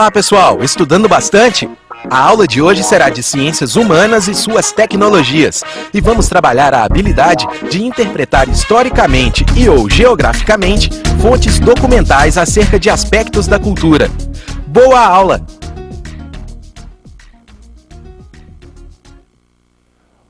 Olá pessoal, estudando bastante? A aula de hoje será de Ciências Humanas e suas tecnologias e vamos trabalhar a habilidade de interpretar historicamente e ou geograficamente fontes documentais acerca de aspectos da cultura. Boa aula!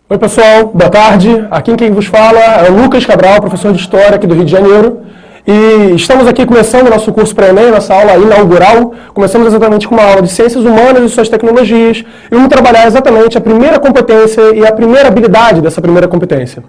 Oi pessoal, boa tarde. Aqui quem vos fala é o Lucas Cabral, professor de História aqui do Rio de Janeiro. E estamos aqui começando o nosso curso para Enem, nossa aula inaugural. Começamos exatamente com uma aula de Ciências Humanas e suas tecnologias. E vamos trabalhar exatamente a primeira competência e a primeira habilidade dessa primeira competência.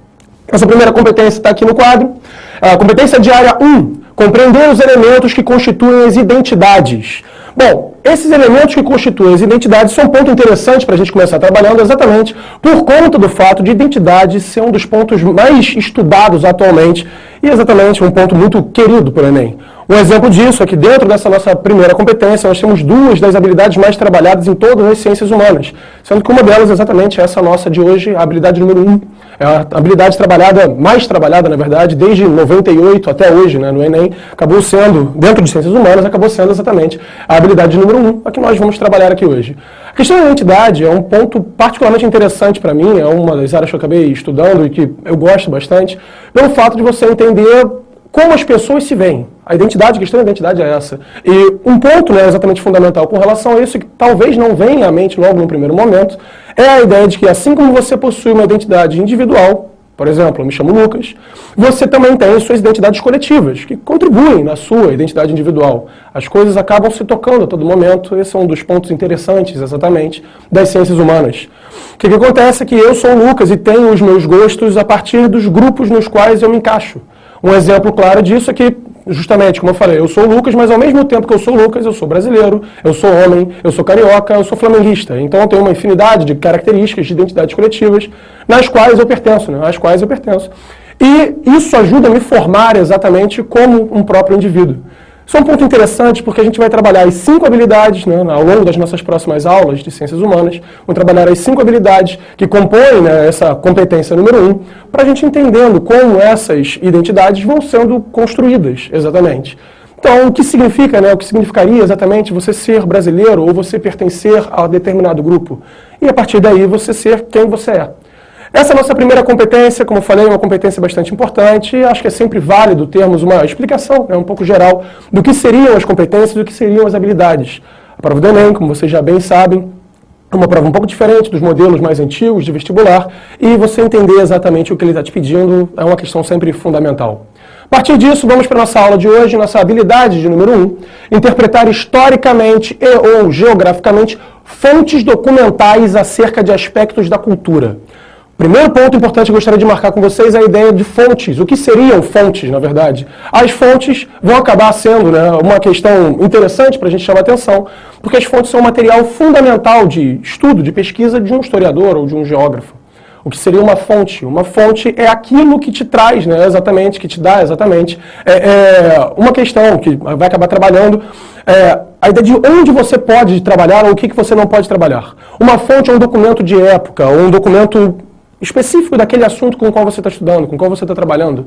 Essa primeira competência está aqui no quadro. A competência diária 1, compreender os elementos que constituem as identidades. Bom, esses elementos que constituem as identidades são um ponto interessante para a gente começar trabalhando exatamente por conta do fato de identidade ser um dos pontos mais estudados atualmente e exatamente um ponto muito querido por Enem. Um exemplo disso é que dentro dessa nossa primeira competência nós temos duas das habilidades mais trabalhadas em todas as ciências humanas, sendo que uma delas é exatamente essa nossa de hoje, a habilidade número 1. É a habilidade mais trabalhada, na verdade, desde 98 até hoje, né, no Enem, acabou sendo, dentro de ciências humanas, acabou sendo exatamente a habilidade número 1, a que nós vamos trabalhar aqui hoje. A questão da identidade é um ponto particularmente interessante para mim, é uma das áreas que eu acabei estudando e que eu gosto bastante, pelo fato de você entender como as pessoas se veem. A identidade, a questão da identidade é essa. E um ponto, né, exatamente fundamental com relação a isso, que talvez não venha à mente logo no primeiro momento, é a ideia de que assim como você possui uma identidade individual, por exemplo, eu me chamo Lucas, você também tem as suas identidades coletivas, que contribuem na sua identidade individual. As coisas acabam se tocando a todo momento, esse é um dos pontos interessantes, exatamente, das ciências humanas. O que acontece é que eu sou o Lucas e tenho os meus gostos a partir dos grupos nos quais eu me encaixo. Um exemplo claro disso é que, justamente, como eu falei, eu sou o Lucas, mas ao mesmo tempo que eu sou o Lucas, eu sou brasileiro, eu sou homem, eu sou carioca, eu sou flamenguista. Então eu tenho uma infinidade de características, de identidades coletivas, nas quais eu pertenço, né? Às quais eu pertenço. E isso ajuda a me formar exatamente como um próprio indivíduo. Isso é um ponto interessante porque a gente vai trabalhar as 5 habilidades, né, ao longo das nossas próximas aulas de Ciências Humanas, vamos trabalhar as 5 habilidades que compõem, né, essa competência número 1, para a gente entendendo como essas identidades vão sendo construídas, exatamente. Então, o que significa, né, o que significaria exatamente você ser brasileiro ou você pertencer a determinado grupo? E a partir daí você ser quem você é. Essa é a nossa primeira competência, como eu falei, é uma competência bastante importante e acho que é sempre válido termos uma explicação, né, um pouco geral, do que seriam as competências e do que seriam as habilidades. A prova do Enem, como vocês já bem sabem, é uma prova um pouco diferente dos modelos mais antigos de vestibular e você entender exatamente o que ele está te pedindo é uma questão sempre fundamental. A partir disso, vamos para a nossa aula de hoje, nossa habilidade de número 1, interpretar historicamente e ou geograficamente fontes documentais acerca de aspectos da cultura. Primeiro ponto importante que eu gostaria de marcar com vocês é a ideia de fontes. O que seriam fontes, na verdade? As fontes vão acabar sendo, né, uma questão interessante para a gente chamar a atenção, porque as fontes são um material fundamental de estudo, de pesquisa de um historiador ou de um geógrafo. O que seria uma fonte? Uma fonte é aquilo que te traz, né, exatamente, que te dá exatamente uma questão que vai acabar trabalhando a ideia de onde você pode trabalhar ou o que você não pode trabalhar. Uma fonte é um documento de época, ou um documento específico daquele assunto com o qual você está estudando, com o qual você está trabalhando.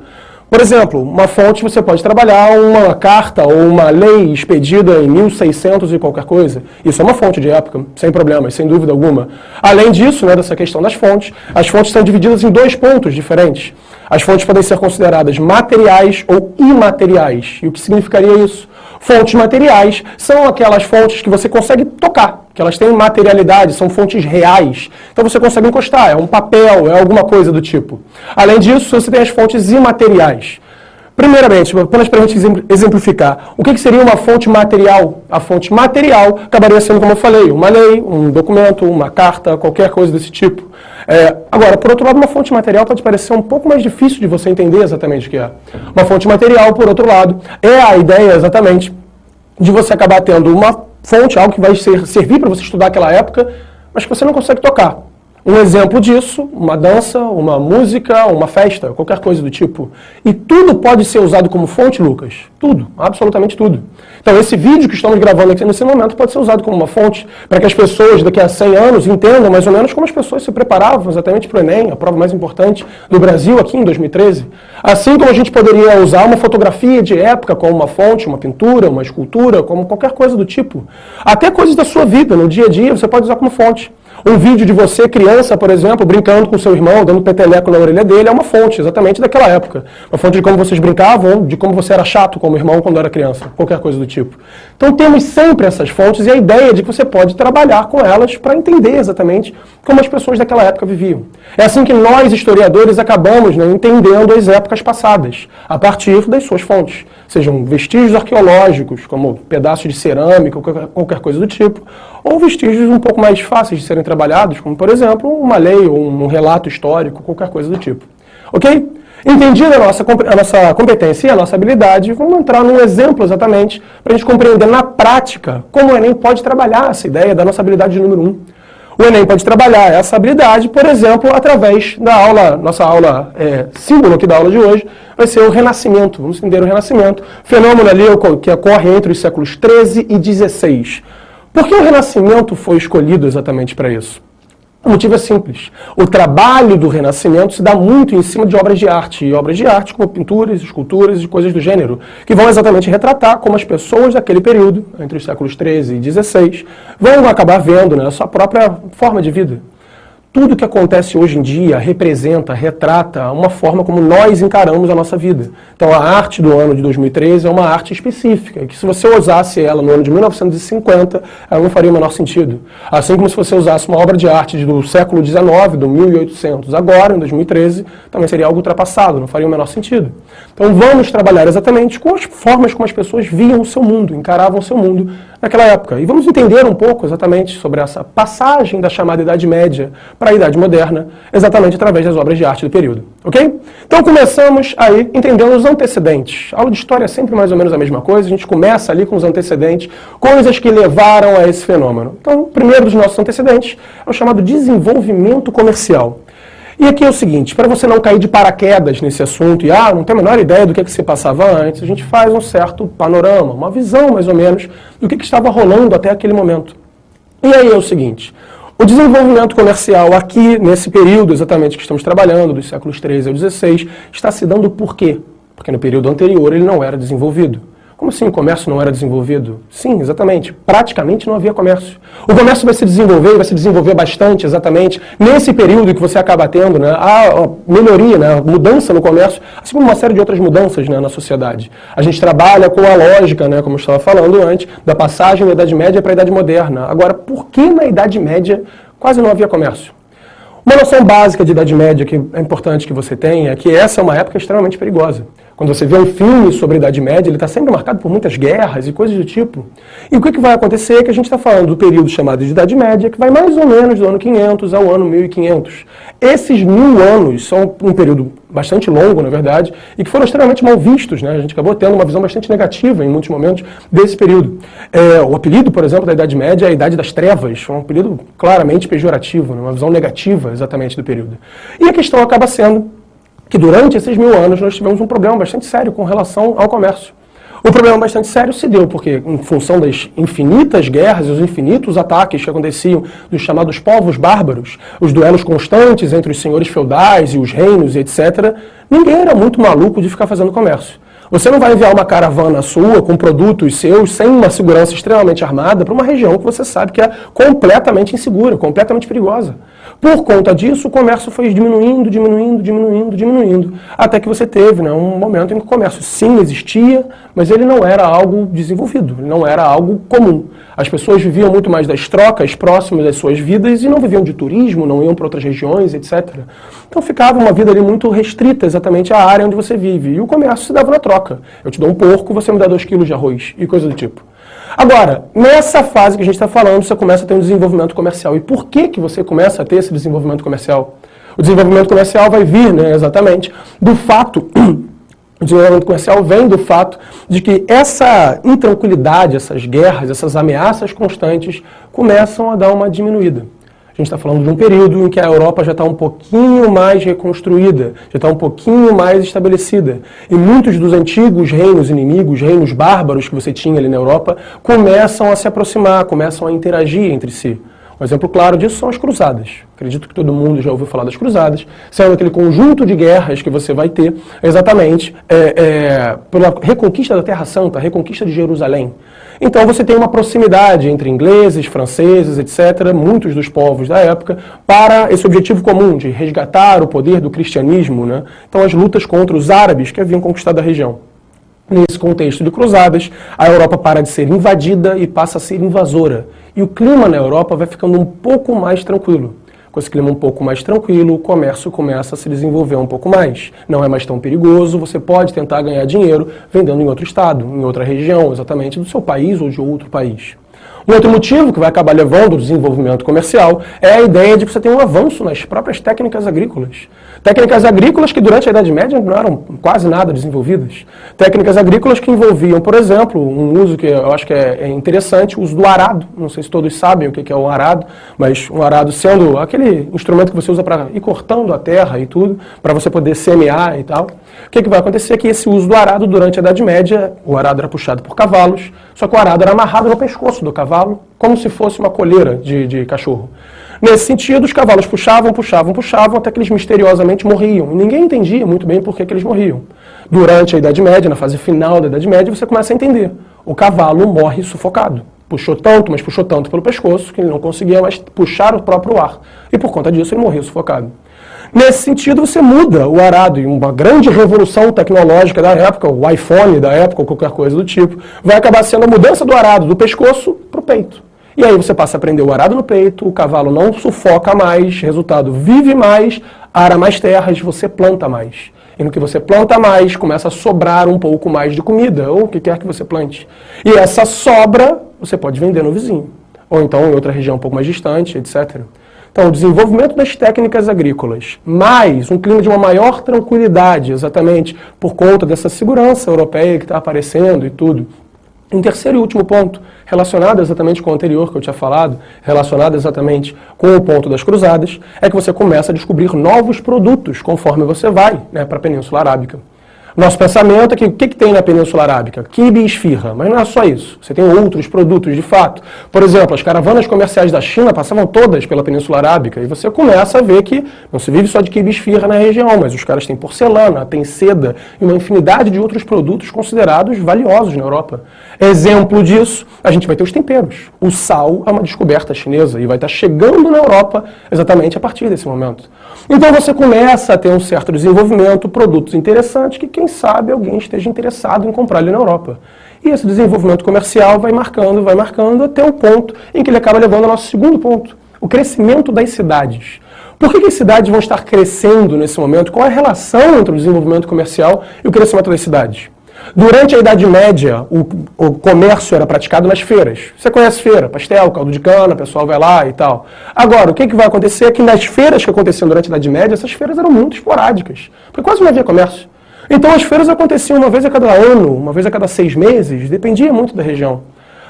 Por exemplo, uma fonte você pode trabalhar uma carta ou uma lei expedida em 1600 e qualquer coisa. Isso é uma fonte de época, sem problemas, sem dúvida alguma. Além disso, né, dessa questão das fontes, as fontes são divididas em 2 pontos diferentes. As fontes podem ser consideradas materiais ou imateriais. E o que significaria isso? Fontes materiais são aquelas fontes que você consegue tocar, que elas têm materialidade, são fontes reais. Então você consegue encostar, é um papel, é alguma coisa do tipo. Além disso, você tem as fontes imateriais. Primeiramente, apenas para a gente exemplificar, o que seria uma fonte material? A fonte material acabaria sendo, como eu falei, uma lei, um documento, uma carta, qualquer coisa desse tipo. Agora, por outro lado, uma fonte material pode parecer um pouco mais difícil de você entender exatamente o que é. Uma fonte material, por outro lado, é a ideia exatamente de você acabar tendo uma fonte, algo que vai servir para você estudar aquela época, mas que você não consegue tocar. Um exemplo disso, uma dança, uma música, uma festa, qualquer coisa do tipo. E tudo pode ser usado como fonte, Lucas? Tudo, absolutamente tudo. Então esse vídeo que estamos gravando aqui nesse momento pode ser usado como uma fonte para que as pessoas daqui a 100 anos entendam mais ou menos como as pessoas se preparavam exatamente para o Enem, a prova mais importante do Brasil aqui em 2013. Assim como a gente poderia usar uma fotografia de época como uma fonte, uma pintura, uma escultura, como qualquer coisa do tipo. Até coisas da sua vida, no dia a dia, você pode usar como fonte. Um vídeo de você, criança, por exemplo, brincando com seu irmão, dando peteleco na orelha dele, é uma fonte exatamente daquela época. Uma fonte de como vocês brincavam, de como você era chato como irmão quando era criança, qualquer coisa do tipo. Então temos sempre essas fontes e a ideia de que você pode trabalhar com elas para entender exatamente como as pessoas daquela época viviam. É assim que nós, historiadores, acabamos, né, entendendo as épocas passadas, a partir das suas fontes. Sejam vestígios arqueológicos, como pedaços de cerâmica, ou qualquer coisa do tipo, ou vestígios um pouco mais fáceis de serem trabalhados, como, por exemplo, uma lei ou um relato histórico, qualquer coisa do tipo. Ok? Entendida a nossa competência e a nossa habilidade, vamos entrar num exemplo exatamente para a gente compreender na prática como o Enem pode trabalhar essa ideia da nossa habilidade número 1. O Enem pode trabalhar essa habilidade, por exemplo, através da aula, nossa aula símbolo aqui da aula de hoje, vai ser o Renascimento. Vamos entender o Renascimento, fenômeno ali que ocorre entre os séculos 13 e 16. Por que o Renascimento foi escolhido exatamente para isso? O motivo é simples. O trabalho do Renascimento se dá muito em cima de obras de arte, e obras de arte como pinturas, esculturas e coisas do gênero, que vão exatamente retratar como as pessoas daquele período, entre os séculos 13 e 16, vão acabar vendo, né, a sua própria forma de vida. Tudo que acontece hoje em dia retrata uma forma como nós encaramos a nossa vida. Então a arte do ano de 2013 é uma arte específica, que se você usasse ela no ano de 1950, ela não faria o menor sentido. Assim como se você usasse uma obra de arte do século XIX, do 1800, agora, em 2013, também seria algo ultrapassado, não faria o menor sentido. Então vamos trabalhar exatamente com as formas como as pessoas viam o seu mundo, encaravam o seu mundo naquela época. E vamos entender um pouco exatamente sobre essa passagem da chamada Idade Média para a Idade Moderna, exatamente através das obras de arte do período. Ok? Então começamos aí entendendo os antecedentes. A aula de história é sempre mais ou menos a mesma coisa, a gente começa ali com os antecedentes, coisas que levaram a esse fenômeno. Então o primeiro dos nossos antecedentes é o chamado desenvolvimento comercial. E aqui é o seguinte, para você não cair de paraquedas nesse assunto e não tem a menor ideia do que se passava antes, a gente faz um certo panorama, uma visão mais ou menos do que estava rolando até aquele momento. E aí é o seguinte, o desenvolvimento comercial aqui, nesse período exatamente que estamos trabalhando, dos séculos 13 ao 16, está se dando por quê? Porque no período anterior ele não era desenvolvido. Como assim o comércio não era desenvolvido? Sim, exatamente. Praticamente não havia comércio. O comércio vai se desenvolver bastante, exatamente, nesse período que você acaba tendo, né, a melhoria, né, a mudança no comércio, assim como uma série de outras mudanças, né, na sociedade. A gente trabalha com a lógica, né, como eu estava falando antes, da passagem da Idade Média para a Idade Moderna. Agora, por que na Idade Média quase não havia comércio? Uma noção básica de Idade Média que é importante que você tenha é que essa é uma época extremamente perigosa. Quando você vê um filme sobre a Idade Média, ele está sempre marcado por muitas guerras e coisas do tipo. E o que vai acontecer é que a gente está falando do período chamado de Idade Média, que vai mais ou menos do ano 500 ao ano 1500. Esses 1000 anos são um período bastante longo, na verdade, e que foram extremamente mal vistos, né? A gente acabou tendo uma visão bastante negativa em muitos momentos desse período. O apelido, por exemplo, da Idade Média é a Idade das Trevas, um apelido claramente pejorativo, né? Uma visão negativa exatamente do período. E a questão acaba sendo que durante esses 1000 anos nós tivemos um problema bastante sério com relação ao comércio. O problema bastante sério se deu porque, em função das infinitas guerras e os infinitos ataques que aconteciam dos chamados povos bárbaros, os duelos constantes entre os senhores feudais e os reinos e etc., ninguém era muito maluco de ficar fazendo comércio. Você não vai enviar uma caravana sua com produtos seus sem uma segurança extremamente armada para uma região que você sabe que é completamente insegura, completamente perigosa. Por conta disso, o comércio foi diminuindo, até que você teve, né, um momento em que o comércio sim existia, mas ele não era algo desenvolvido, ele não era algo comum. As pessoas viviam muito mais das trocas próximas das suas vidas e não viviam de turismo, não iam para outras regiões, etc. Então ficava uma vida ali muito restrita exatamente à área onde você vive. E o comércio se dava na troca. Eu te dou um porco, você me dá 2 quilos de arroz e coisa do tipo. Agora, nessa fase que a gente está falando, você começa a ter um desenvolvimento comercial. E por que você começa a ter esse desenvolvimento comercial? O desenvolvimento comercial vai vir, né, exatamente do fato... O desenvolvimento comercial vem do fato de que essa intranquilidade, essas guerras, essas ameaças constantes começam a dar uma diminuída. A gente está falando de um período em que a Europa já está um pouquinho mais reconstruída, já está um pouquinho mais estabelecida. E muitos dos antigos reinos inimigos, reinos bárbaros que você tinha ali na Europa, começam a se aproximar, começam a interagir entre si. Um exemplo claro disso são as cruzadas. Acredito que todo mundo já ouviu falar das cruzadas, sendo aquele conjunto de guerras que você vai ter exatamente pela reconquista da Terra Santa, a reconquista de Jerusalém. Então você tem uma proximidade entre ingleses, franceses, etc., muitos dos povos da época, para esse objetivo comum de resgatar o poder do cristianismo, né? Então as lutas contra os árabes que haviam conquistado a região. Nesse contexto de cruzadas, a Europa para de ser invadida e passa a ser invasora. E o clima na Europa vai ficando um pouco mais tranquilo. Com esse clima um pouco mais tranquilo, o comércio começa a se desenvolver um pouco mais. Não é mais tão perigoso, você pode tentar ganhar dinheiro vendendo em outro estado, em outra região, exatamente do seu país ou de outro país. Um outro motivo que vai acabar levando ao desenvolvimento comercial é a ideia de que você tem um avanço nas próprias técnicas agrícolas. Técnicas agrícolas que durante a Idade Média não eram quase nada desenvolvidas. Técnicas agrícolas que envolviam, por exemplo, um uso que eu acho que é interessante, o uso do arado. Não sei se todos sabem o que é o arado, mas um arado sendo aquele instrumento que você usa para ir cortando a terra e tudo, para você poder semear e tal. O que vai acontecer é que esse uso do arado durante a Idade Média, o arado era puxado por cavalos, só que o arado era amarrado no pescoço do cavalo, como se fosse uma coleira de cachorro. Nesse sentido, os cavalos puxavam, até que eles misteriosamente morriam. E ninguém entendia muito bem por que eles morriam. Durante a Idade Média, na fase final da Idade Média, você começa a entender. O cavalo morre sufocado. Puxou tanto pelo pescoço, que ele não conseguia mais puxar o próprio ar. E por conta disso, ele morreu sufocado. Nesse sentido, você muda o arado, e uma grande revolução tecnológica da época, o iPhone da época, ou qualquer coisa do tipo, vai acabar sendo a mudança do arado do pescoço para o peito. E aí você passa a prender o arado no peito, o cavalo não sufoca mais, resultado, vive mais, ara mais terras, você planta mais. E no que você planta mais, começa a sobrar um pouco mais de comida, ou o que quer que você plante. E essa sobra, você pode vender no vizinho, ou então em outra região um pouco mais distante, etc. Então, o desenvolvimento das técnicas agrícolas, mais um clima de uma maior tranquilidade, exatamente por conta dessa segurança europeia que está aparecendo e tudo. Um terceiro e último ponto, relacionado exatamente com o anterior que eu tinha falado, relacionado exatamente com o ponto das cruzadas, é que você começa a descobrir novos produtos conforme você vai, né, para a Península Arábica. Nosso pensamento é que o que tem na Península Arábica? Quibe e esfirra, mas não é só isso. Você tem outros produtos de fato. Por exemplo, as caravanas comerciais da China passavam todas pela Península Arábica e você começa a ver que não se vive só de quibe e esfirra na região, mas os caras têm porcelana, têm seda e uma infinidade de outros produtos considerados valiosos na Europa. Exemplo disso, a gente vai ter os temperos. O sal é uma descoberta chinesa e vai estar chegando na Europa exatamente a partir desse momento. Então você começa a ter um certo desenvolvimento, produtos interessantes que quem sabe alguém esteja interessado em comprar ali na Europa. E esse desenvolvimento comercial vai marcando até o ponto em que ele acaba levando ao nosso segundo ponto, o crescimento das cidades. Por que as cidades vão estar crescendo nesse momento? Qual é a relação entre o desenvolvimento comercial e o crescimento das cidades? Durante a Idade Média, o comércio era praticado nas feiras. Você conhece feira, pastel, caldo de cana, o pessoal vai lá e tal. Agora, o que vai acontecer é que nas feiras que aconteciam durante a Idade Média, essas feiras eram muito esporádicas, porque quase não havia comércio. Então as feiras aconteciam uma vez a cada ano, uma vez a cada 6 meses, dependia muito da região.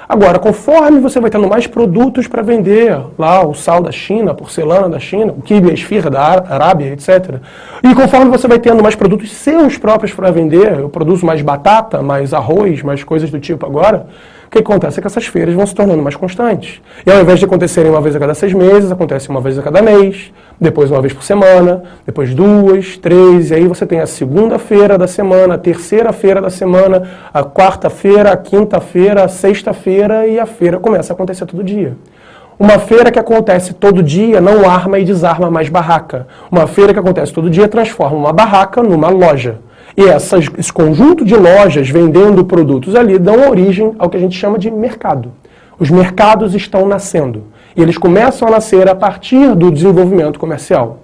Agora, conforme você vai tendo mais produtos para vender, lá o sal da China, a porcelana da China, o quibe, a esfirra da Arábia, etc. E conforme você vai tendo mais produtos seus próprios para vender, eu produzo mais batata, mais arroz, mais coisas do tipo agora, o que acontece é que essas feiras vão se tornando mais constantes. E ao invés de acontecerem uma vez a cada 6 meses, acontece uma vez a cada mês, depois uma vez por semana, depois 2, 3, e aí você tem a segunda-feira da semana, a terceira-feira da semana, a quarta-feira, a quinta-feira, a sexta-feira, e a feira começa a acontecer todo dia. Uma feira que acontece todo dia não arma e desarma mais barraca. Uma feira que acontece todo dia transforma uma barraca numa loja. E esse conjunto de lojas vendendo produtos ali dão origem ao que a gente chama de mercado. Os mercados estão nascendo. E eles começam a nascer a partir do desenvolvimento comercial.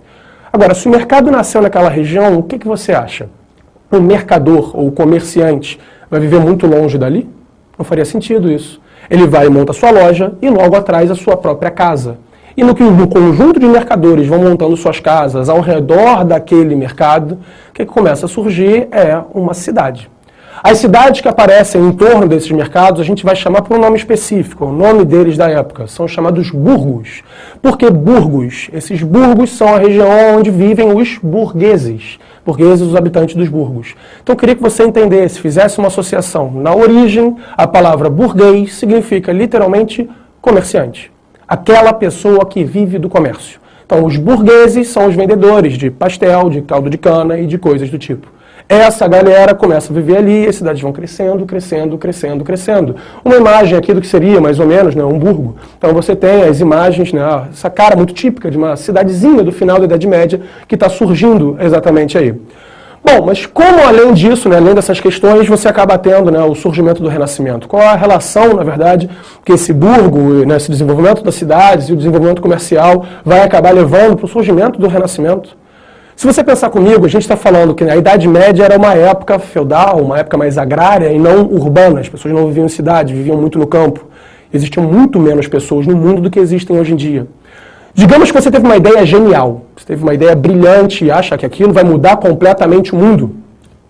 Agora, se o mercado nasceu naquela região, o que você acha? O mercador ou o comerciante vai viver muito longe dali? Não faria sentido isso. Ele vai e monta a sua loja e logo atrás a sua própria casa. E no que um conjunto de mercadores vão montando suas casas ao redor daquele mercado, o que começa a surgir é uma cidade. As cidades que aparecem em torno desses mercados, a gente vai chamar por um nome específico, o nome deles da época, são chamados burgos. Por que burgos? Esses burgos são a região onde vivem os burgueses, os habitantes dos burgos. Então eu queria que você entendesse, fizesse uma associação. Na origem, a palavra burguês significa literalmente comerciante, aquela pessoa que vive do comércio. Então os burgueses são os vendedores de pastel, de caldo de cana e de coisas do tipo. Essa galera começa a viver ali e as cidades vão crescendo, crescendo, crescendo, crescendo. Uma imagem aqui do que seria, mais ou menos, né, um burgo. Então você tem as imagens, né, essa cara muito típica de uma cidadezinha do final da Idade Média que está surgindo exatamente aí. Bom, mas como além disso, né, além dessas questões, você acaba tendo, né, o surgimento do Renascimento? Qual a relação, na verdade, que esse burgo, né, esse desenvolvimento das cidades e o desenvolvimento comercial vai acabar levando para o surgimento do Renascimento? Se você pensar comigo, a gente está falando que a Idade Média era uma época feudal, uma época mais agrária e não urbana. As pessoas não viviam em cidade, viviam muito no campo. Existiam muito menos pessoas no mundo do que existem hoje em dia. Digamos que você teve uma ideia genial, você teve uma ideia brilhante e acha que aquilo vai mudar completamente o mundo.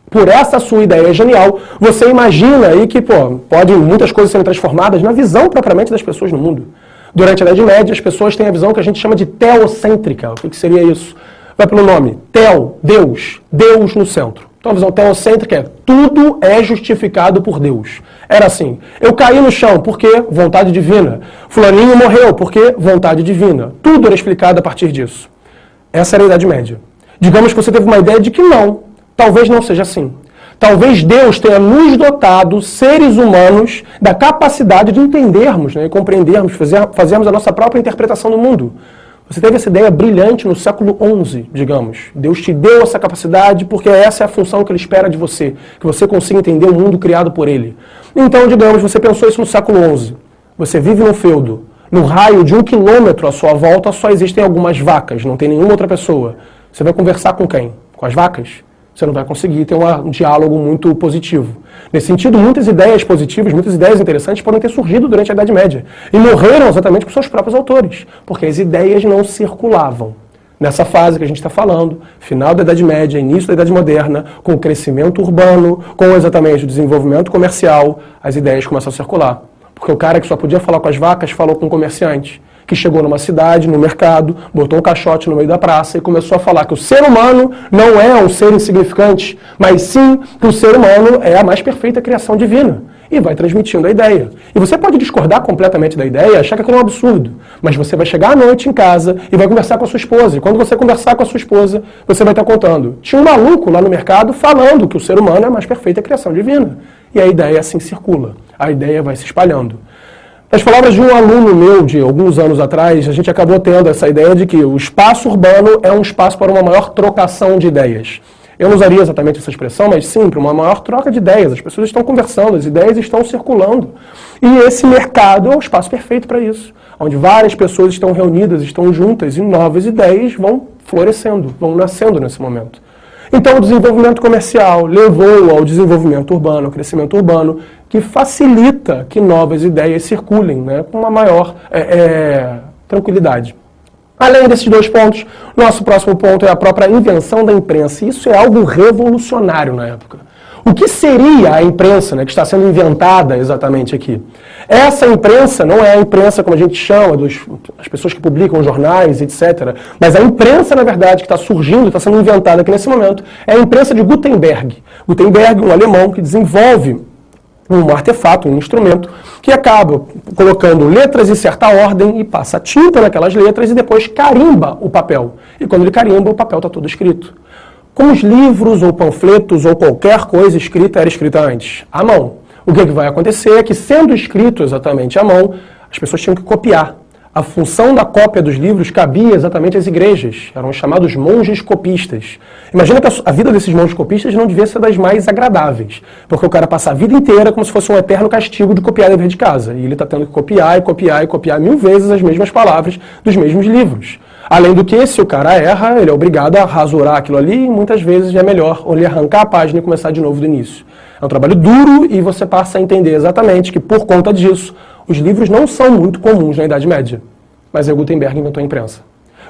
Por essa sua ideia genial, você imagina aí que pode muitas coisas serem transformadas na visão propriamente das pessoas no mundo. Durante a Idade Média, as pessoas têm a visão que a gente chama de teocêntrica. O que seria isso? Vai pelo nome, Teo, Deus, Deus no centro. Então a visão teocêntrica é, tudo é justificado por Deus. Era assim, eu caí no chão porque vontade divina. Fulaninho morreu porque vontade divina. Tudo era explicado a partir disso. Essa era a Idade Média. Digamos que você teve uma ideia de que não, talvez não seja assim. Talvez Deus tenha nos dotado, seres humanos, da capacidade de entendermos, né, e compreendermos, fazermos a nossa própria interpretação do mundo. Você teve essa ideia brilhante no século XI, digamos. Deus te deu essa capacidade porque essa é a função que Ele espera de você, que você consiga entender o mundo criado por Ele. Então, digamos, você pensou isso no século XI. Você vive num feudo. No raio de 1 quilômetro à sua volta só existem algumas vacas, não tem nenhuma outra pessoa. Você vai conversar com quem? Com as vacas? Você não vai conseguir ter um diálogo muito positivo. Nesse sentido, muitas ideias positivas, muitas ideias interessantes podem ter surgido durante a Idade Média. E morreram exatamente com seus próprios autores, porque as ideias não circulavam. Nessa fase que a gente está falando, final da Idade Média, início da Idade Moderna, com o crescimento urbano, com exatamente o desenvolvimento comercial, as ideias começam a circular. Porque o cara que só podia falar com as vacas falou com o comerciante, que chegou numa cidade, no mercado, botou um caixote no meio da praça e começou a falar que o ser humano não é um ser insignificante, mas sim que o ser humano é a mais perfeita criação divina. E vai transmitindo a ideia. E você pode discordar completamente da ideia e achar que aquilo é um absurdo, mas você vai chegar à noite em casa e vai conversar com a sua esposa. E quando você conversar com a sua esposa, você vai estar contando. Tinha um maluco lá no mercado falando que o ser humano é a mais perfeita criação divina. E a ideia assim circula. A ideia vai se espalhando. Nas palavras de um aluno meu de alguns anos atrás, a gente acabou tendo essa ideia de que o espaço urbano é um espaço para uma maior trocação de ideias. Eu não usaria exatamente essa expressão, mas sim, para uma maior troca de ideias. As pessoas estão conversando, as ideias estão circulando. E esse mercado é o espaço perfeito para isso, onde várias pessoas estão reunidas, estão juntas e novas ideias vão florescendo, vão nascendo nesse momento. Então o desenvolvimento comercial levou ao desenvolvimento urbano, ao crescimento urbano, que facilita que novas ideias circulem, né, com uma maior tranquilidade. Além desses dois pontos, nosso próximo ponto é a própria invenção da imprensa. Isso é algo revolucionário na época. O que seria a imprensa, né, que está sendo inventada exatamente aqui? Essa imprensa não é a imprensa como a gente chama, as pessoas que publicam jornais, etc. Mas a imprensa, na verdade, que está surgindo, está sendo inventada aqui nesse momento, é a imprensa de Gutenberg. Gutenberg, um alemão que desenvolve um artefato, um instrumento, que acaba colocando letras em certa ordem e passa tinta naquelas letras e depois carimba o papel. E quando ele carimba, o papel está todo escrito. Como os livros ou panfletos ou qualquer coisa escrita era escrita antes? À mão. O que vai acontecer é que, sendo escrito exatamente à mão, as pessoas tinham que copiar. A função da cópia dos livros cabia exatamente às igrejas. Eram chamados monges copistas. Imagina que a vida desses monges copistas não devia ser das mais agradáveis. Porque o cara passa a vida inteira como se fosse um eterno castigo de copiar dever de casa. E ele está tendo que copiar e copiar e copiar 1000 vezes as mesmas palavras dos mesmos livros. Além do que, se o cara erra, ele é obrigado a rasurar aquilo ali e muitas vezes é melhor ele arrancar a página e começar de novo do início. É um trabalho duro e você passa a entender exatamente que, por conta disso, os livros não são muito comuns na Idade Média. Mas o Gutenberg inventou a imprensa.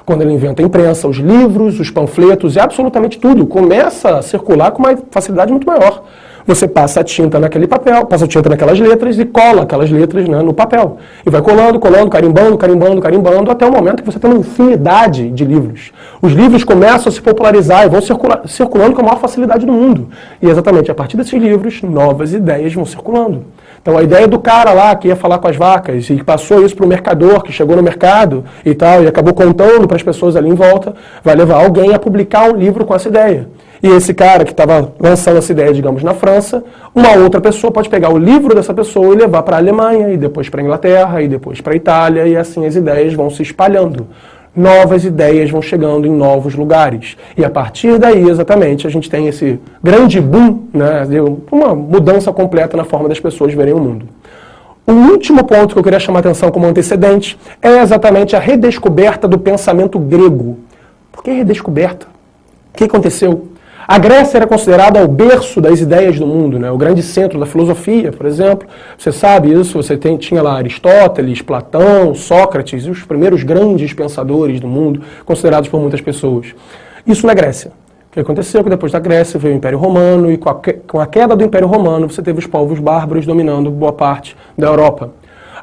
Quando ele inventa a imprensa, os livros, os panfletos e absolutamente tudo começa a circular com uma facilidade muito maior. Você passa a tinta naquele papel, passa a tinta naquelas letras e cola aquelas letras, né, no papel. E vai colando, colando, carimbando, carimbando, carimbando, até o momento que você tem uma infinidade de livros. Os livros começam a se popularizar e vão circulando com a maior facilidade do mundo. E exatamente a partir desses livros, novas ideias vão circulando. Então a ideia do cara lá que ia falar com as vacas e passou isso para o mercador, que chegou no mercado e tal, e acabou contando para as pessoas ali em volta, vai levar alguém a publicar um livro com essa ideia. E esse cara que estava lançando essa ideia, digamos, na França, uma outra pessoa pode pegar o livro dessa pessoa e levar para a Alemanha, e depois para a Inglaterra, e depois para a Itália, e assim as ideias vão se espalhando. Novas ideias vão chegando em novos lugares. E a partir daí, exatamente, a gente tem esse grande boom, né, uma mudança completa na forma das pessoas verem o mundo. O último ponto que eu queria chamar a atenção como antecedente é exatamente a redescoberta do pensamento grego. Por que redescoberta? O que aconteceu? A Grécia era considerada o berço das ideias do mundo, né? O grande centro da filosofia, por exemplo. Você sabe isso, você tinha lá Aristóteles, Platão, Sócrates, os primeiros grandes pensadores do mundo, considerados por muitas pessoas. Isso na Grécia. O que aconteceu? Que depois da Grécia veio o Império Romano, e com a queda do Império Romano você teve os povos bárbaros dominando boa parte da Europa.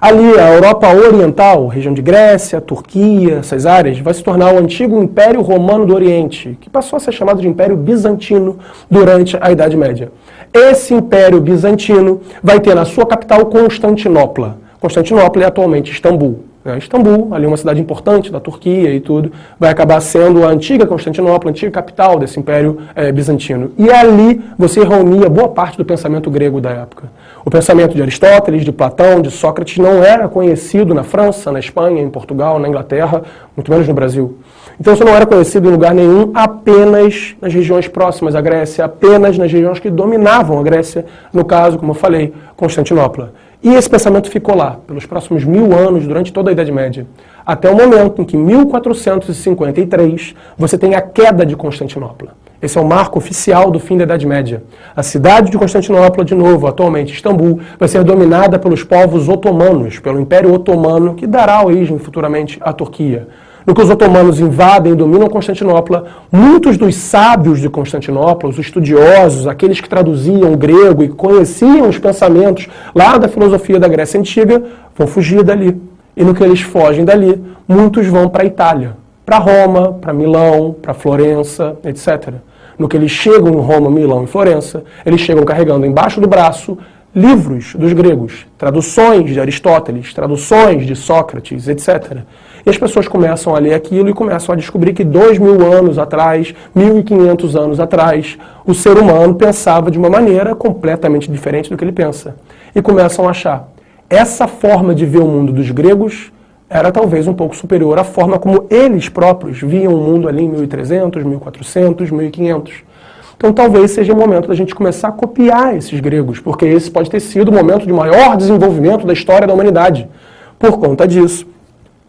Ali, a Europa Oriental, região de Grécia, Turquia, essas áreas, vai se tornar o antigo Império Romano do Oriente, que passou a ser chamado de Império Bizantino durante a Idade Média. Esse Império Bizantino vai ter na sua capital Constantinopla. Constantinopla é atualmente Istambul. Istambul, ali uma cidade importante da Turquia e tudo, vai acabar sendo a antiga Constantinopla, a antiga capital desse Império Bizantino. E ali você reunia boa parte do pensamento grego da época. O pensamento de Aristóteles, de Platão, de Sócrates não era conhecido na França, na Espanha, em Portugal, na Inglaterra, muito menos no Brasil. Então isso não era conhecido em lugar nenhum, apenas nas regiões próximas à Grécia, apenas nas regiões que dominavam a Grécia, no caso, como eu falei, Constantinopla. E esse pensamento ficou lá, pelos próximos 1000 anos, durante toda a Idade Média, até o momento em que, em 1453, você tem a queda de Constantinopla. Esse é o marco oficial do fim da Idade Média. A cidade de Constantinopla, de novo, atualmente Istambul, vai ser dominada pelos povos otomanos, pelo Império Otomano, que dará origem futuramente à Turquia. No que os otomanos invadem e dominam Constantinopla, muitos dos sábios de Constantinopla, os estudiosos, aqueles que traduziam o grego e conheciam os pensamentos lá da filosofia da Grécia Antiga, vão fugir dali. E no que eles fogem dali, muitos vão para a Itália, para Roma, para Milão, para Florença, etc. No que eles chegam em Roma, Milão e Florença, eles chegam carregando embaixo do braço livros dos gregos, traduções de Aristóteles, traduções de Sócrates, etc. E as pessoas começam a ler aquilo e começam a descobrir que 2000 anos atrás, 1500 anos atrás, o ser humano pensava de uma maneira completamente diferente do que ele pensa. E começam a achar, essa forma de ver o mundo dos gregos era talvez um pouco superior à forma como eles próprios viam o mundo ali em 1300, 1400, 1500. Então talvez seja o momento da gente começar a copiar esses gregos, porque esse pode ter sido o momento de maior desenvolvimento da história da humanidade. Por conta disso,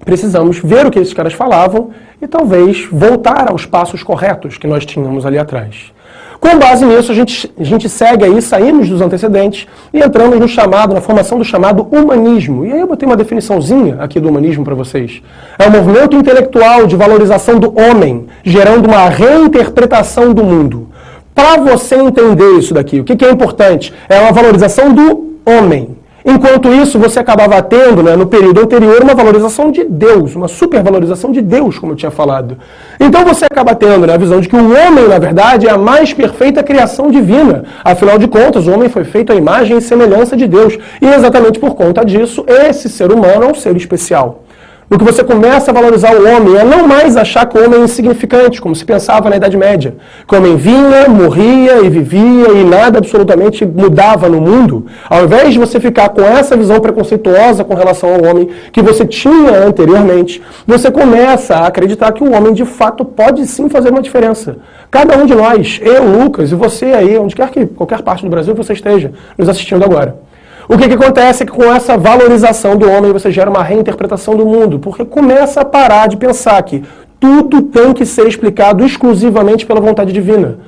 precisamos ver o que esses caras falavam e talvez voltar aos passos corretos que nós tínhamos ali atrás. Com base nisso, a gente segue aí, saímos dos antecedentes e entramos no chamado, na formação do chamado humanismo. E aí eu botei uma definiçãozinha aqui do humanismo para vocês. É um movimento intelectual de valorização do homem, gerando uma reinterpretação do mundo. Para você entender isso daqui, o que é importante? É uma valorização do homem. Enquanto isso, você acabava tendo, né, no período anterior, uma valorização de Deus, uma supervalorização de Deus, como eu tinha falado. Então você acaba tendo, né, a visão de que o homem, na verdade, é a mais perfeita criação divina. Afinal de contas, o homem foi feito à imagem e semelhança de Deus. E exatamente por conta disso, esse ser humano é um ser especial. No que você começa a valorizar o homem é não mais achar que o homem é insignificante, como se pensava na Idade Média. Que o homem vinha, morria e vivia e nada absolutamente mudava no mundo. Ao invés de você ficar com essa visão preconceituosa com relação ao homem que você tinha anteriormente, você começa a acreditar que o homem de fato pode sim fazer uma diferença. Cada um de nós, eu, Lucas, e você aí, onde quer que qualquer parte do Brasil que você esteja nos assistindo agora. O que acontece é que com essa valorização do homem você gera uma reinterpretação do mundo, porque começa a parar de pensar que tudo tem que ser explicado exclusivamente pela vontade divina.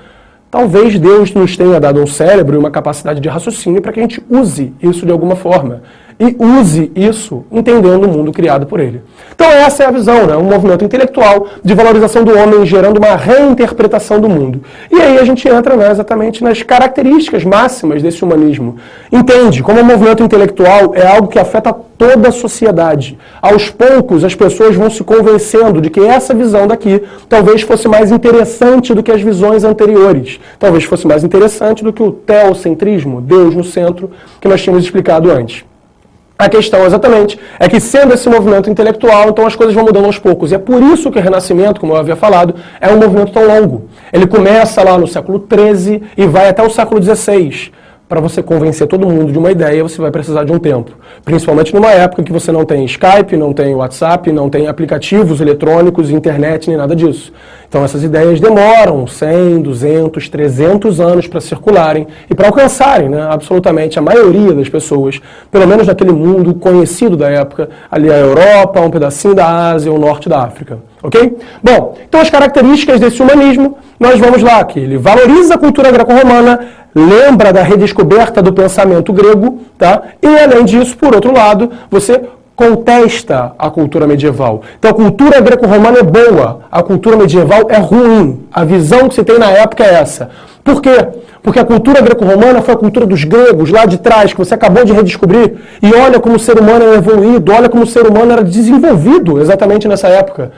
Talvez Deus nos tenha dado um cérebro e uma capacidade de raciocínio para que a gente use isso de alguma forma. e use isso entendendo o mundo criado por ele. Então essa é a visão, né? Um movimento intelectual de valorização do homem gerando uma reinterpretação do mundo. E aí a gente entra, né, exatamente nas características máximas desse humanismo. Entende como o movimento intelectual é algo que afeta toda a sociedade. Aos poucos as pessoas vão se convencendo de que essa visão daqui talvez fosse mais interessante do que as visões anteriores. Talvez fosse mais interessante do que o teocentrismo, Deus no centro, que nós tínhamos explicado antes. A questão, exatamente, é que sendo esse movimento intelectual, então as coisas vão mudando aos poucos. E é por isso que o Renascimento, como eu havia falado, é um movimento tão longo. Ele começa lá no século XIII e vai até o século XVI. Para você convencer todo mundo de uma ideia, você vai precisar de um tempo. Principalmente numa época em que você não tem Skype, não tem WhatsApp, não tem aplicativos eletrônicos, internet, nem nada disso. Então essas ideias demoram 100, 200, 300 anos para circularem e para alcançarem, né, absolutamente a maioria das pessoas, pelo menos naquele mundo conhecido da época, ali a Europa, um pedacinho da Ásia, o norte da África. Ok? Bom, então as características desse humanismo, nós vamos lá, que ele valoriza a cultura greco-romana, lembra da redescoberta do pensamento grego, tá? E além disso, por outro lado, você contesta a cultura medieval. Então a cultura greco-romana é boa, a cultura medieval é ruim. A visão que se tem na época é essa. Por quê? Porque a cultura greco-romana foi a cultura dos gregos, lá de trás, que você acabou de redescobrir. E olha como o ser humano era evoluído, olha como o ser humano era desenvolvido exatamente nessa época.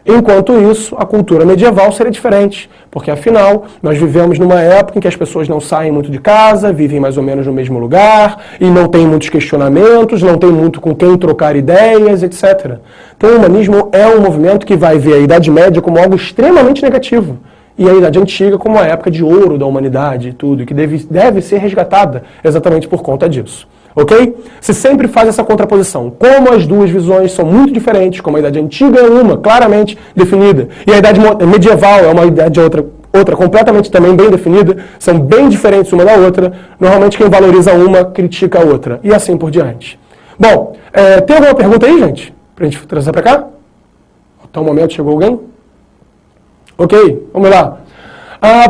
Enquanto isso, a cultura medieval seria diferente, porque afinal, nós vivemos numa época em que as pessoas não saem muito de casa, vivem mais ou menos no mesmo lugar, e não tem muitos questionamentos, não tem muito com quem trocar ideias, etc. Então o humanismo é um movimento que vai ver a Idade Média como algo extremamente negativo, e a Idade Antiga como a época de ouro da humanidade e tudo, que deve ser resgatada exatamente por conta disso. Ok? Você sempre faz essa contraposição. Como as duas visões são muito diferentes, como a Idade Antiga é uma, claramente definida, e a Idade Medieval é uma idade outra completamente também bem definida, são bem diferentes uma da outra, normalmente quem valoriza uma critica a outra, e assim por diante. Bom, tem alguma pergunta aí, gente? Pra gente trazer para cá? Até o momento chegou alguém? Ok, vamos lá.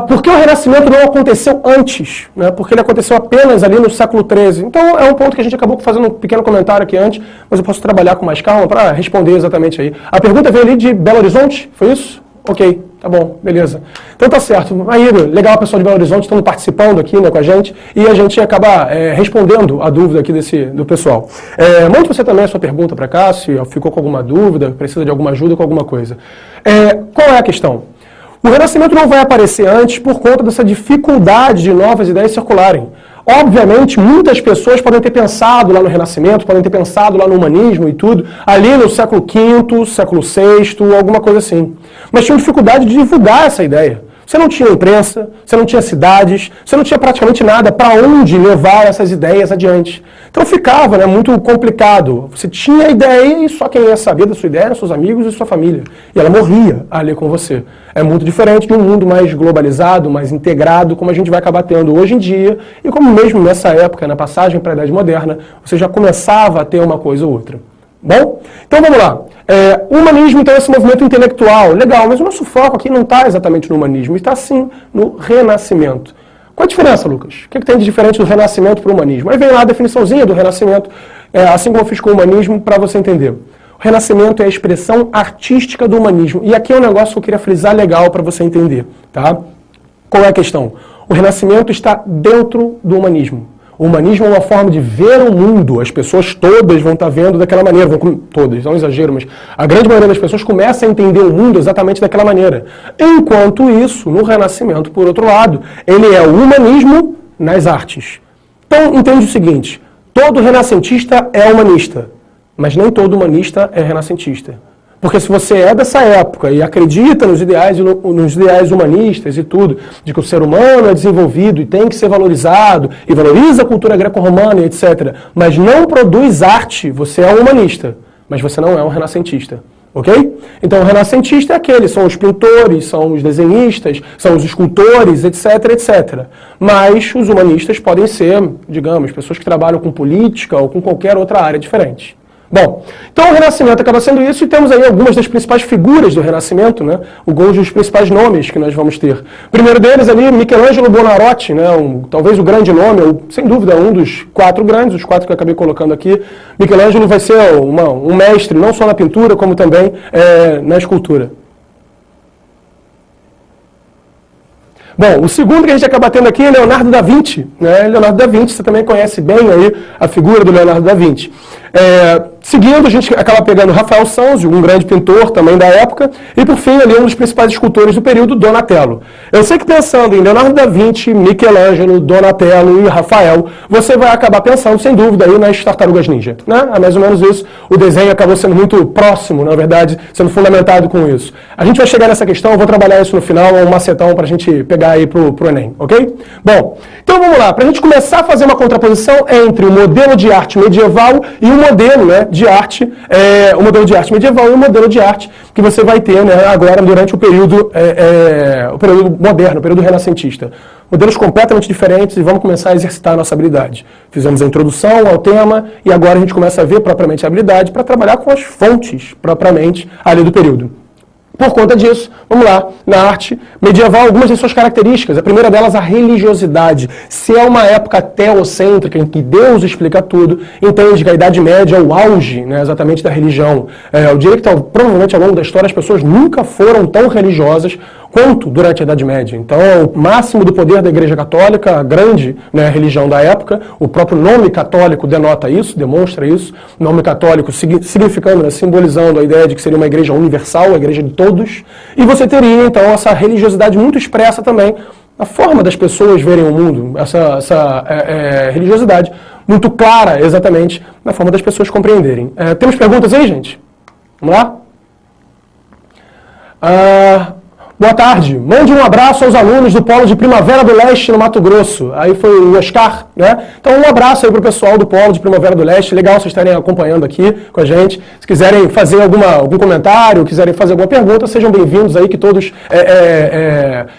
Por que o Renascimento não aconteceu antes? Né? Porque ele aconteceu apenas ali no século XIII. Então é um ponto que a gente acabou fazendo um pequeno comentário aqui antes, mas eu posso trabalhar com mais calma para responder exatamente aí. A pergunta veio ali de Belo Horizonte, foi isso? Ok, tá bom, beleza. Então tá certo. Aí, legal o pessoal de Belo Horizonte estando participando aqui, né, com a gente, e a gente acaba respondendo a dúvida aqui do pessoal. Mande você também a sua pergunta para cá, se ficou com alguma dúvida, precisa de alguma ajuda com alguma coisa. Qual é a questão? O Renascimento não vai aparecer antes por conta dessa dificuldade de novas ideias circularem. Obviamente, muitas pessoas podem ter pensado lá no Renascimento, podem ter pensado lá no humanismo e tudo, ali no século V, século VI, alguma coisa assim. Mas tinham dificuldade de divulgar essa ideia. Você não tinha imprensa, você não tinha cidades, você não tinha praticamente nada para onde levar essas ideias adiante. Então ficava, né, muito complicado. Você tinha a ideia e só quem ia saber da sua ideia eram seus amigos e sua família. E ela morria ali com você. É muito diferente de um mundo mais globalizado, mais integrado, como a gente vai acabar tendo hoje em dia, e como mesmo nessa época, na passagem para a Idade Moderna, você já começava a ter uma coisa ou outra. Bom, então vamos lá. O humanismo, então, é esse movimento intelectual. Legal, mas o nosso foco aqui não está exatamente no humanismo, está sim no Renascimento. Qual a diferença, Lucas? O que tem de diferente do Renascimento para o humanismo? Aí vem lá a definiçãozinha do Renascimento, assim como eu fiz com o humanismo, para você entender. O Renascimento é a expressão artística do humanismo. E aqui é um negócio que eu queria frisar legal para você entender. Tá? Qual é a questão? O Renascimento está dentro do humanismo. O humanismo é uma forma de ver o mundo. As pessoas todas vão estar vendo daquela maneira. Todas, não é um exagero, mas a grande maioria das pessoas começa a entender o mundo exatamente daquela maneira. Enquanto isso, no Renascimento, por outro lado, ele é o humanismo nas artes. Então, entende o seguinte, todo renascentista é humanista, mas nem todo humanista é renascentista. Porque se você é dessa época e acredita nos ideais humanistas e tudo, de que o ser humano é desenvolvido e tem que ser valorizado, e valoriza a cultura greco-romana e etc., mas não produz arte, você é um humanista, mas você não é um renascentista. Ok? Então o renascentista é aquele, são os pintores, são os desenhistas, são os escultores, etc, etc. Mas os humanistas podem ser, digamos, pessoas que trabalham com política ou com qualquer outra área diferente. Bom, então o Renascimento acaba sendo isso e temos aí algumas das principais figuras do Renascimento, né? Alguns dos principais nomes que nós vamos ter. O primeiro deles ali, Michelangelo Buonarroti, né? Talvez o grande nome, ou sem dúvida um dos 4 grandes, os 4 que eu acabei colocando aqui. Michelangelo vai ser um mestre não só na pintura, como também na escultura. Bom, o segundo que a gente acaba tendo aqui é Leonardo da Vinci, né? Leonardo da Vinci, você também conhece bem aí a figura do Leonardo da Vinci. Seguindo, a gente acaba pegando Rafael Sanzio, um grande pintor também da época, e por fim, ali, um dos principais escultores do período, Donatello. Eu sei que pensando em Leonardo da Vinci, Michelangelo, Donatello e Rafael, você vai acabar pensando, sem dúvida, aí nas Tartarugas Ninja, né? É mais ou menos isso. O desenho acabou sendo muito próximo, na verdade, sendo fundamentado com isso. A gente vai chegar nessa questão, eu vou trabalhar isso no final, um macetão para a gente pegar aí pro Enem, ok? Bom, então vamos lá. Para a gente começar a fazer uma contraposição entre o modelo de arte medieval e o modelo, né, de arte, o modelo de arte medieval e o modelo de arte que você vai ter, né, agora durante o período moderno, o período renascentista. Modelos completamente diferentes e vamos começar a exercitar a nossa habilidade. Fizemos a introdução ao tema e agora a gente começa a ver propriamente a habilidade para trabalhar com as fontes propriamente ali do período. Por conta disso, vamos lá, na arte medieval, algumas de suas características. A primeira delas, a religiosidade. Se é uma época teocêntrica, em que Deus explica tudo, entende que a Idade Média é o auge, né, exatamente da religião. Eu diria que provavelmente ao longo da história as pessoas nunca foram tão religiosas quanto durante a Idade Média. Então, o máximo do poder da Igreja Católica, a grande, né, religião da época, o próprio nome católico denota isso, demonstra isso, o nome católico significando, né, simbolizando a ideia de que seria uma igreja universal, a igreja de todos, e você teria, então, essa religiosidade muito expressa também, a forma das pessoas verem o mundo, essa religiosidade muito clara, exatamente, na forma das pessoas compreenderem. Temos perguntas aí, gente? Vamos lá? Boa tarde. Mande um abraço aos alunos do Polo de Primavera do Leste, no Mato Grosso. Aí foi o Oscar, né? Então um abraço aí para o pessoal do Polo de Primavera do Leste. Legal vocês estarem acompanhando aqui com a gente. Se quiserem fazer algum comentário, quiserem fazer alguma pergunta, sejam bem-vindos aí, que todos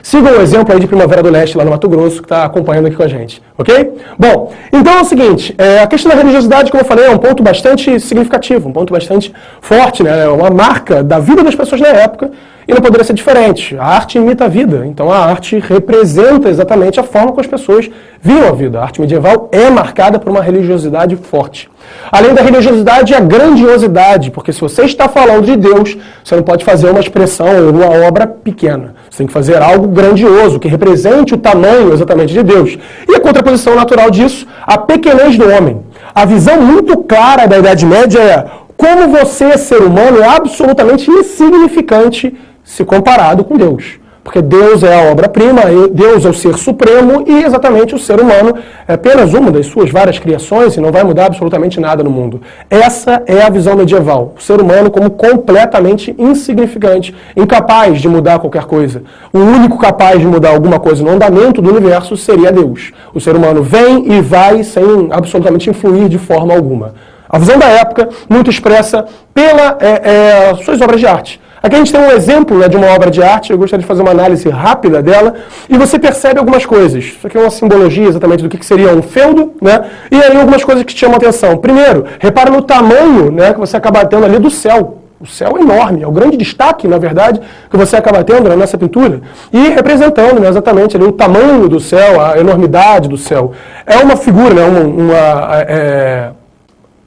sigam o exemplo aí de Primavera do Leste lá no Mato Grosso, que está acompanhando aqui com a gente. Ok? Bom, então é o seguinte, a questão da religiosidade, como eu falei, é um ponto bastante significativo, um ponto bastante forte, né? É uma marca da vida das pessoas na época. E não poderia ser diferente. A arte imita a vida. Então a arte representa exatamente a forma como as pessoas viam a vida. A arte medieval é marcada por uma religiosidade forte. Além da religiosidade, a grandiosidade. Porque se você está falando de Deus, você não pode fazer uma expressão ou uma obra pequena. Você tem que fazer algo grandioso, que represente o tamanho exatamente de Deus. E a contraposição natural disso, a pequenez do homem. A visão muito clara da Idade Média é como você, ser humano, é absolutamente insignificante se comparado com Deus. Porque Deus é a obra-prima, Deus é o ser supremo e exatamente o ser humano é apenas uma das suas várias criações e não vai mudar absolutamente nada no mundo. Essa é a visão medieval. O ser humano como completamente insignificante, incapaz de mudar qualquer coisa. O único capaz de mudar alguma coisa no andamento do universo seria Deus. O ser humano vem e vai sem absolutamente influir de forma alguma. A visão da época, muito expressa pelas suas obras de arte. Aqui a gente tem um exemplo, né, de uma obra de arte, eu gostaria de fazer uma análise rápida dela, e você percebe algumas coisas. Isso aqui é uma simbologia exatamente do que seria um feudo, né, e aí algumas coisas que te chamam a atenção. Primeiro, repara no tamanho, né, que você acaba tendo ali do céu. O céu é enorme, é o grande destaque, na verdade, que você acaba tendo nessa pintura, e representando, né, exatamente ali, o tamanho do céu, a enormidade do céu. É uma figura, né,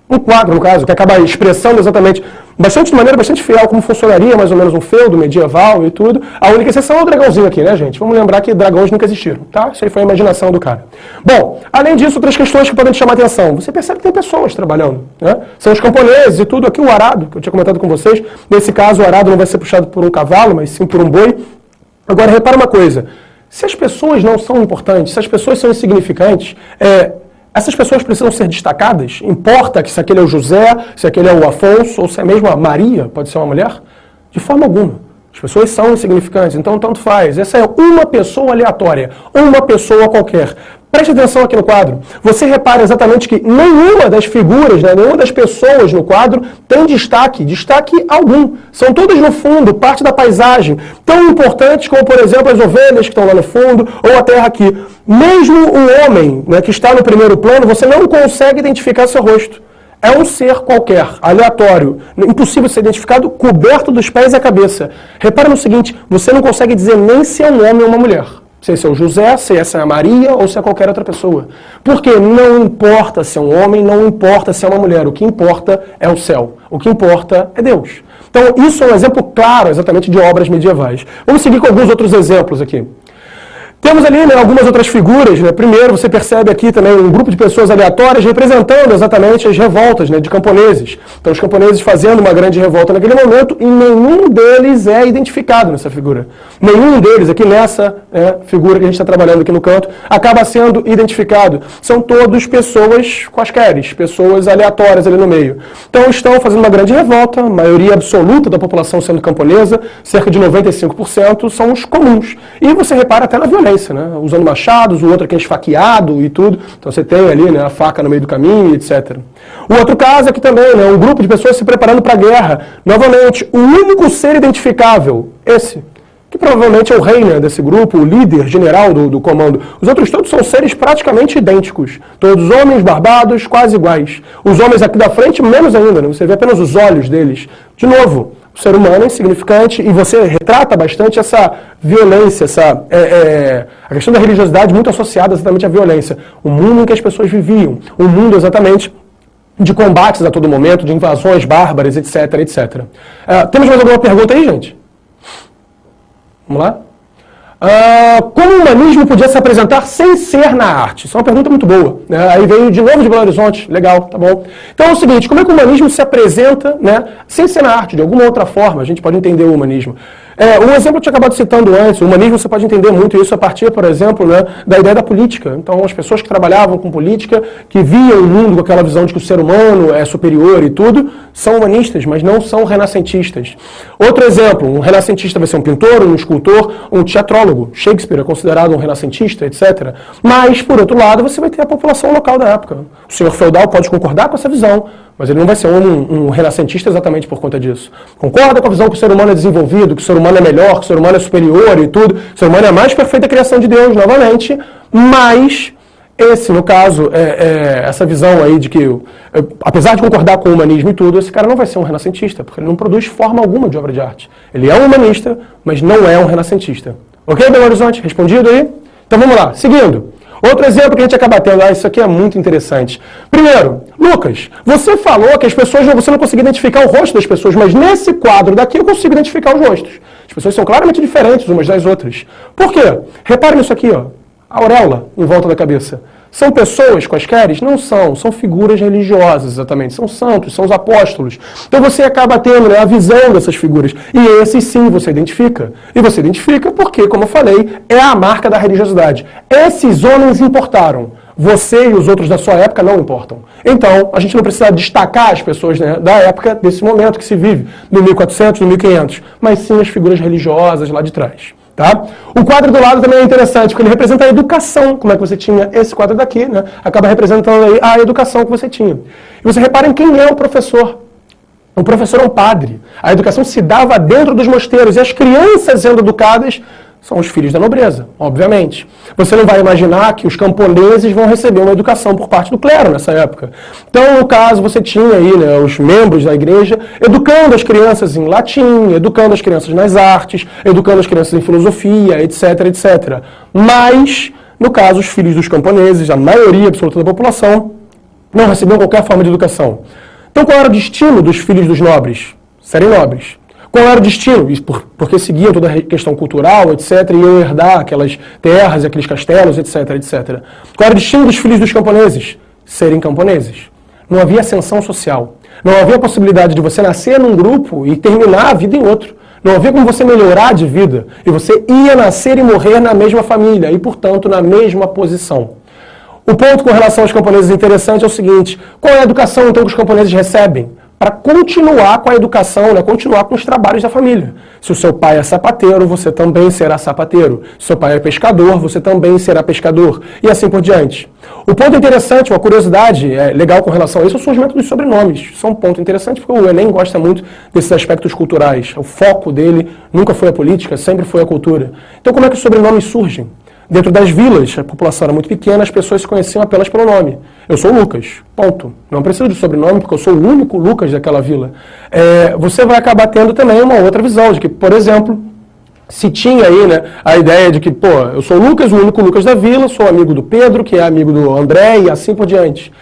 um quadro, no caso, que acaba expressando exatamente, de maneira bastante fiel, como funcionaria mais ou menos um feudo medieval e tudo. A única exceção é o dragãozinho aqui, né, gente? Vamos lembrar que dragões nunca existiram, tá? Isso aí foi a imaginação do cara. Bom, além disso, outras questões que podem te chamar a atenção. Você percebe que tem pessoas trabalhando, né? São os camponeses e tudo. Aqui o arado, que eu tinha comentado com vocês. Nesse caso, o arado não vai ser puxado por um cavalo, mas sim por um boi. Agora, repara uma coisa. Se as pessoas não são importantes, se as pessoas são insignificantes, essas pessoas precisam ser destacadas? Importa que se aquele é o José, se aquele é o Afonso, ou se é mesmo a Maria, pode ser uma mulher? De forma alguma. As pessoas são insignificantes, então tanto faz. Essa é uma pessoa aleatória, uma pessoa qualquer. Preste atenção aqui no quadro. Você repara exatamente que nenhuma das figuras, né, nenhuma das pessoas no quadro tem destaque algum. São todas no fundo, parte da paisagem, tão importantes como, por exemplo, as ovelhas que estão lá no fundo, ou a terra aqui. Mesmo o homem, né, que está no primeiro plano, você não consegue identificar seu rosto. É um ser qualquer, aleatório, impossível de ser identificado, coberto dos pés e a cabeça. Repara no seguinte, você não consegue dizer nem se é um homem ou uma mulher. Se é o José, se é a Maria ou se é qualquer outra pessoa. Porque não importa se é um homem, não importa se é uma mulher. O que importa é o céu. O que importa é Deus. Então isso é um exemplo claro exatamente de obras medievais. Vamos seguir com alguns outros exemplos aqui. Temos ali, né, algumas outras figuras, né? Primeiro, você percebe aqui também um grupo de pessoas aleatórias representando exatamente as revoltas, né, de camponeses. Então, os camponeses fazendo uma grande revolta naquele momento e nenhum deles é identificado nessa figura. Nenhum deles, aqui nessa figura que a gente está trabalhando aqui no canto, acaba sendo identificado. São todos pessoas quaisqueres, pessoas aleatórias ali no meio. Então, estão fazendo uma grande revolta, a maioria absoluta da população sendo camponesa, cerca de 95% são os comuns. E você repara até na violência. Né? Usando machados, o outro aqui é esfaqueado e tudo. Então você tem ali, né, a faca no meio do caminho, etc. O outro caso aqui também, né, um grupo de pessoas se preparando para a guerra. Novamente, o único ser identificável, esse, que provavelmente é o rei, né, desse grupo, o líder general do comando. Os outros todos são seres praticamente idênticos. Todos homens barbados, quase iguais. Os homens aqui da frente, menos ainda, né? Você vê apenas os olhos deles. De novo, o ser humano é insignificante e você retrata bastante essa violência, a questão da religiosidade muito associada exatamente à violência. O mundo em que as pessoas viviam, um mundo exatamente de combates a todo momento, de invasões bárbaras, etc, etc. Temos mais alguma pergunta aí, gente? Vamos lá? Como o humanismo podia se apresentar sem ser na arte? Isso é uma pergunta muito boa. Né? Aí veio de novo de Belo Horizonte. Legal, tá bom. Então é o seguinte, como é que o humanismo se apresenta, né, sem ser na arte? De alguma outra forma a gente pode entender o humanismo. Um exemplo que eu tinha acabado citando antes, o humanismo você pode entender muito isso a partir, por exemplo, né, da ideia da política. Então as pessoas que trabalhavam com política, que viam o mundo com aquela visão de que o ser humano é superior e tudo, são humanistas, mas não são renascentistas. Outro exemplo, um renascentista vai ser um pintor, um escultor, um teatrólogo. Shakespeare é considerado um renascentista, etc. Mas, por outro lado, você vai ter a população local da época. O senhor feudal pode concordar com essa visão, mas ele não vai ser um renascentista exatamente por conta disso. Concorda com a visão que o ser humano é desenvolvido, que o ser humano é melhor, que o ser humano é superior e tudo. O ser humano é a mais perfeita criação de Deus, novamente, mas esse, no caso, essa visão aí de que, apesar de concordar com o humanismo e tudo, esse cara não vai ser um renascentista, porque ele não produz forma alguma de obra de arte. Ele é um humanista, mas não é um renascentista. Ok, Belo Horizonte? Respondido aí? Então vamos lá, seguindo. Outro exemplo que a gente acaba tendo, isso aqui é muito interessante. Primeiro, Lucas, você falou que as pessoas, você não conseguia identificar o rosto das pessoas, mas nesse quadro daqui eu consigo identificar os rostos. As pessoas são claramente diferentes umas das outras. Por quê? Repare nisso aqui, ó, a auréola em volta da cabeça. São pessoas quaisqueres? Não são. São figuras religiosas, exatamente. São santos, são os apóstolos. Então você acaba tendo, né, a visão dessas figuras. E esses sim você identifica. E você identifica porque, como eu falei, é a marca da religiosidade. Esses homens importaram. Você e os outros da sua época não importam. Então, a gente não precisa destacar as pessoas, né, da época, desse momento que se vive, no 1400, no 1500, mas sim as figuras religiosas lá de trás. Tá? O quadro do lado também é interessante, porque ele representa a educação, como é que você tinha esse quadro daqui, né? Acaba representando aí a educação que você tinha. E você repara em quem é o professor. O professor é um padre. A educação se dava dentro dos mosteiros, e as crianças sendo educadas são os filhos da nobreza, obviamente. Você não vai imaginar que os camponeses vão receber uma educação por parte do clero nessa época. Então, no caso, você tinha aí, né, os membros da igreja educando as crianças em latim, educando as crianças nas artes, educando as crianças em filosofia, etc, etc. Mas, no caso, os filhos dos camponeses, a maioria absoluta da população, não recebiam qualquer forma de educação. Então, qual era o destino dos filhos dos nobres? Serem nobres. Qual era o destino? Porque seguiam toda a questão cultural, etc., e iam herdar aquelas terras, aqueles castelos, etc., etc. Qual era o destino dos filhos dos camponeses? Serem camponeses. Não havia ascensão social. Não havia possibilidade de você nascer num grupo e terminar a vida em outro. Não havia como você melhorar de vida. E você ia nascer e morrer na mesma família, e, portanto, na mesma posição. O ponto com relação aos camponeses interessante é o seguinte: qual é a educação, então, que os camponeses recebem? Para continuar com a educação, né, continuar com os trabalhos da família. Se o seu pai é sapateiro, você também será sapateiro. Se o seu pai é pescador, você também será pescador. E assim por diante. O ponto interessante, uma curiosidade legal com relação a isso, é o surgimento dos sobrenomes. Isso é um ponto interessante, porque o Enem gosta muito desses aspectos culturais. O foco dele nunca foi a política, sempre foi a cultura. Então como é que os sobrenomes surgem? Dentro das vilas, a população era muito pequena, as pessoas se conheciam apenas pelo nome. Eu sou o Lucas, ponto. Não preciso de sobrenome, porque eu sou o único Lucas daquela vila. Você vai acabar tendo também uma outra visão, de que, por exemplo, se tinha aí, né, a ideia de que, pô, eu sou o Lucas, o único Lucas da vila, sou amigo do Pedro, que é amigo do André, e assim por diante.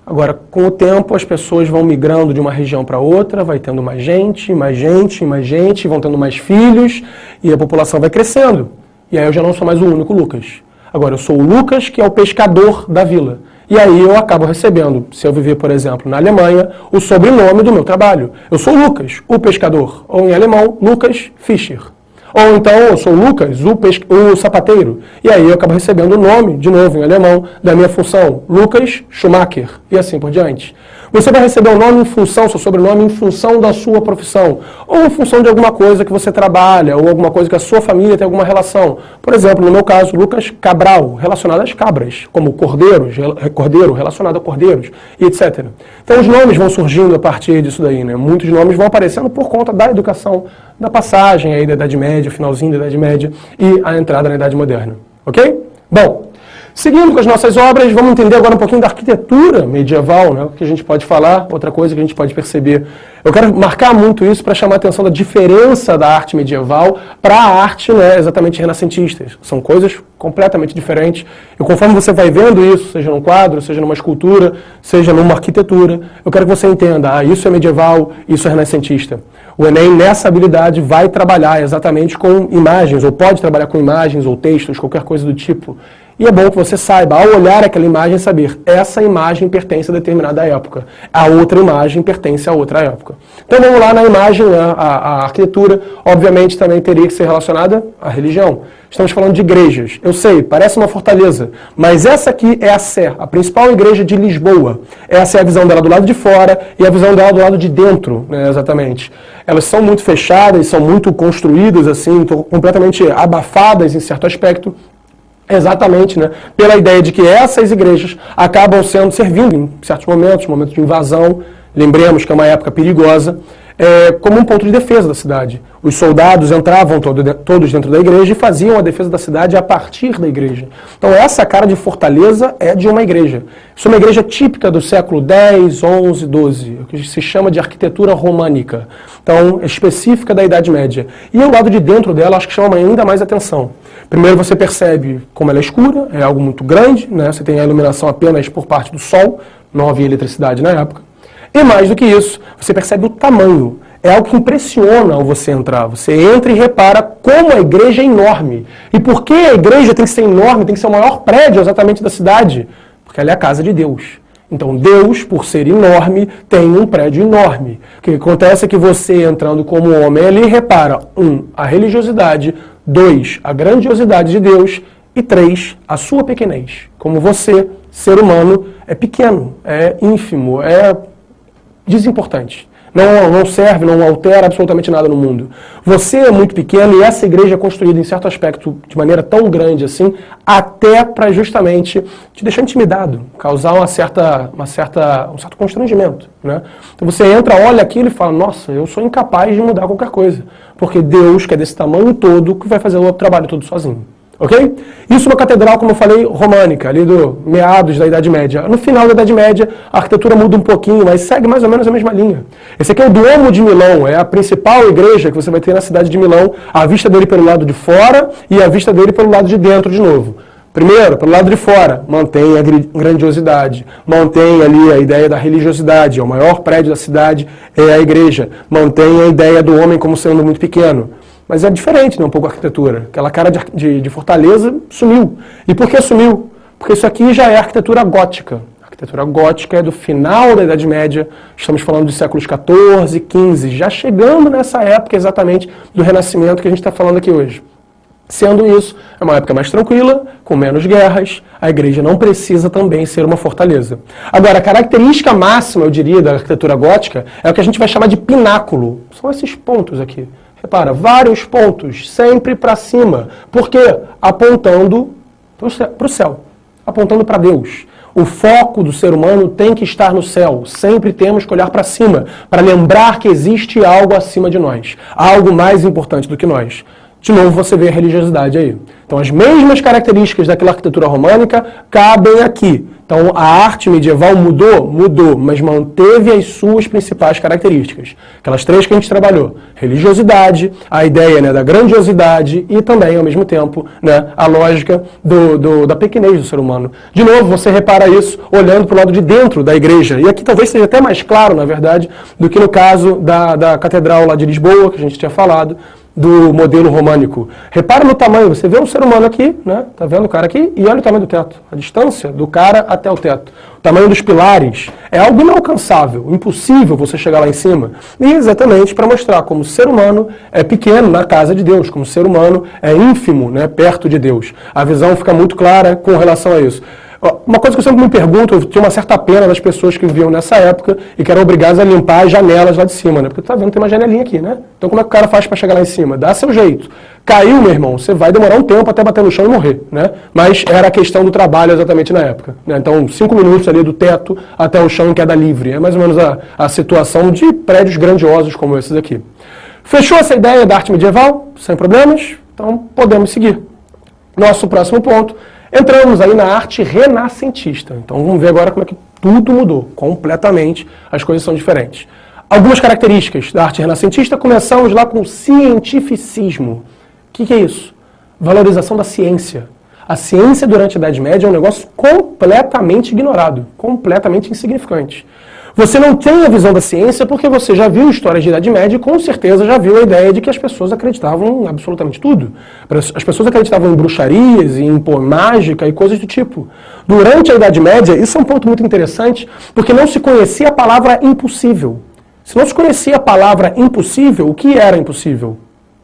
Agora, com o tempo, as pessoas vão migrando de uma região para outra, vai tendo mais gente, mais gente, mais gente, vão tendo mais filhos, e a população vai crescendo. E aí eu já não sou mais o único Lucas. Agora, eu sou o Lucas, que é o pescador da vila. E aí eu acabo recebendo, se eu viver, por exemplo, na Alemanha, o sobrenome do meu trabalho. Eu sou Lucas, o pescador. Ou em alemão, Lucas Fischer. Ou então, eu sou Lucas, o sapateiro. E aí eu acabo recebendo o nome, de novo, em alemão, da minha função, Lucas Schumacher, e assim por diante. Você vai receber o nome em função, seu sobrenome em função da sua profissão, ou em função de alguma coisa que você trabalha, ou alguma coisa que a sua família tem alguma relação. Por exemplo, no meu caso, Lucas Cabral, relacionado às cabras, como cordeiro, relacionado a cordeiros, e etc. Então os nomes vão surgindo a partir disso daí, né? Muitos nomes vão aparecendo por conta da educação, da passagem aí da Idade Média, finalzinho da Idade Média, e a entrada na Idade Moderna. Ok? Bom, seguindo com as nossas obras, vamos entender agora um pouquinho da arquitetura medieval, né? O que a gente pode falar, outra coisa que a gente pode perceber. Eu quero marcar muito isso para chamar a atenção da diferença da arte medieval para a arte, né, exatamente renascentista. São coisas completamente diferentes. E conforme você vai vendo isso, seja num quadro, seja numa escultura, seja numa arquitetura, eu quero que você entenda, isso é medieval, isso é renascentista. O Enem, nessa habilidade, vai trabalhar exatamente com imagens, ou pode trabalhar com imagens ou textos, qualquer coisa do tipo. E é bom que você saiba, ao olhar aquela imagem, saber, essa imagem pertence a determinada época, a outra imagem pertence a outra época. Então vamos lá na imagem, a arquitetura, obviamente também teria que ser relacionada à religião. Estamos falando de igrejas. Eu sei, parece uma fortaleza, mas essa aqui é a Sé, a principal igreja de Lisboa. Essa é a visão dela do lado de fora e a visão dela do lado de dentro, né, exatamente. Elas são muito fechadas, são muito construídas, assim, completamente abafadas em certo aspecto. Exatamente, né? Pela ideia de que essas igrejas acabam servindo em certos momentos de invasão, lembremos que é uma época perigosa, como um ponto de defesa da cidade. Os soldados entravam todos dentro da igreja e faziam a defesa da cidade a partir da igreja. Então essa cara de fortaleza é de uma igreja. Isso é uma igreja típica do século X, XI, XII, o que se chama de arquitetura românica. Então, é específica da Idade Média. E o lado de dentro dela acho que chama ainda mais atenção. Primeiro você percebe como ela é escura, é algo muito grande, né? Você tem a iluminação apenas por parte do sol, não havia eletricidade na época. E mais do que isso, você percebe o tamanho. É algo que impressiona ao você entrar. Você entra e repara como a igreja é enorme. E por que a igreja tem que ser enorme, tem que ser o maior prédio exatamente da cidade? Porque ela é a casa de Deus. Então Deus, por ser enorme, tem um prédio enorme. O que acontece é que você, entrando como homem ali, repara, 1, a religiosidade, 2, a grandiosidade de Deus, e 3, a sua pequenez. Como você, ser humano, é pequeno, é ínfimo, é desimportante. Não serve, não altera absolutamente nada no mundo. Você é muito pequeno e essa igreja é construída em certo aspecto de maneira tão grande assim, até para justamente te deixar intimidado, causar um certo constrangimento, né? Então você entra, olha aquilo e fala, nossa, eu sou incapaz de mudar qualquer coisa, porque Deus, que é desse tamanho todo, que vai fazer o trabalho todo sozinho. Ok? Isso é uma catedral, como eu falei, românica, ali do meados da Idade Média. No final da Idade Média, a arquitetura muda um pouquinho, mas segue mais ou menos a mesma linha. Esse aqui é o Duomo de Milão, é a principal igreja que você vai ter na cidade de Milão, a vista dele pelo lado de fora e a vista dele pelo lado de dentro de novo. Primeiro, pelo lado de fora, mantém a grandiosidade, mantém ali a ideia da religiosidade, é o maior prédio da cidade, é a igreja, mantém a ideia do homem como sendo muito pequeno. Mas é diferente, né, um pouco a arquitetura. Aquela cara de fortaleza sumiu. E por que sumiu? Porque isso aqui já é arquitetura gótica. A arquitetura gótica é do final da Idade Média, estamos falando dos séculos XIV, XV, já chegando nessa época exatamente do Renascimento que a gente está falando aqui hoje. Sendo isso, é uma época mais tranquila, com menos guerras, a igreja não precisa também ser uma fortaleza. Agora, a característica máxima, eu diria, da arquitetura gótica é o que a gente vai chamar de pináculo. São esses pontos aqui. Repara, vários pontos, sempre para cima. Por quê? Apontando para o céu, apontando para Deus. O foco do ser humano tem que estar no céu. Sempre temos que olhar para cima, para lembrar que existe algo acima de nós. Algo mais importante do que nós. De novo você vê a religiosidade aí. Então as mesmas características daquela arquitetura românica cabem aqui. Então a arte medieval mudou? Mudou, mas manteve as suas principais características. Aquelas três que a gente trabalhou. Religiosidade, a ideia, né, da grandiosidade e também, ao mesmo tempo, né, a lógica da pequenez do ser humano. De novo, você repara isso olhando para o lado de dentro da igreja. E aqui talvez seja até mais claro, na verdade, do que no caso da catedral lá de Lisboa, que a gente tinha falado, do modelo românico. Repara no tamanho, você vê um ser humano aqui, né? Tá vendo o cara aqui? E olha o tamanho do teto, a distância do cara até o teto. O tamanho dos pilares é algo inalcançável, impossível você chegar lá em cima. E exatamente para mostrar como o ser humano é pequeno na casa de Deus, como o ser humano é ínfimo, né, perto de Deus. A visão fica muito clara com relação a isso. Uma coisa que eu sempre me pergunto, eu tinha uma certa pena das pessoas que viviam nessa época e que eram obrigadas a limpar as janelas lá de cima, né? Porque tu tá vendo, tem uma janelinha aqui, né? Então como é que o cara faz para chegar lá em cima? Dá seu jeito. Caiu, meu irmão, você vai demorar um tempo até bater no chão e morrer, né? Mas era a questão do trabalho exatamente na época, né? Então 5 minutos ali do teto até o chão em queda livre. É mais ou menos a situação de prédios grandiosos como esses aqui. Fechou essa ideia da arte medieval? Sem problemas? Então podemos seguir. Nosso próximo ponto. Entramos aí na arte renascentista. Então vamos ver agora como é que tudo mudou. Completamente, as coisas são diferentes. Algumas características da arte renascentista, começamos lá com o cientificismo. O que é isso? Valorização da ciência. A ciência durante a Idade Média é um negócio completamente ignorado, completamente insignificante. Você não tem a visão da ciência porque você já viu histórias de Idade Média e com certeza já viu a ideia de que as pessoas acreditavam em absolutamente tudo. As pessoas acreditavam em bruxarias, em mágica e coisas do tipo. Durante a Idade Média, isso é um ponto muito interessante, porque não se conhecia a palavra impossível. Se não se conhecia a palavra impossível, o que era impossível?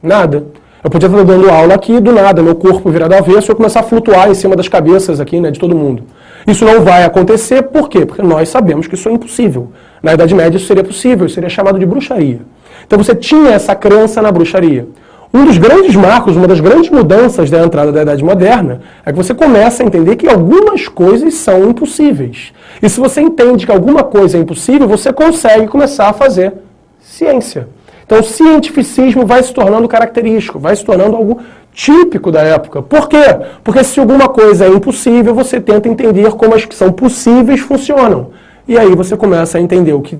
Nada. Eu podia estar dando aula aqui, do nada, meu corpo virado ao avesso, eu começar a flutuar em cima das cabeças aqui, né, de todo mundo. Isso não vai acontecer, por quê? Porque nós sabemos que isso é impossível. Na Idade Média isso seria possível, isso seria chamado de bruxaria. Então você tinha essa crença na bruxaria. Um dos grandes marcos, uma das grandes mudanças da entrada da Idade Moderna, é que você começa a entender que algumas coisas são impossíveis. E se você entende que alguma coisa é impossível, você consegue começar a fazer ciência. Então o cientificismo vai se tornando característico, vai se tornando algo típico da época. Por quê? Porque se alguma coisa é impossível, você tenta entender como as que são possíveis funcionam. E aí você começa a entender o que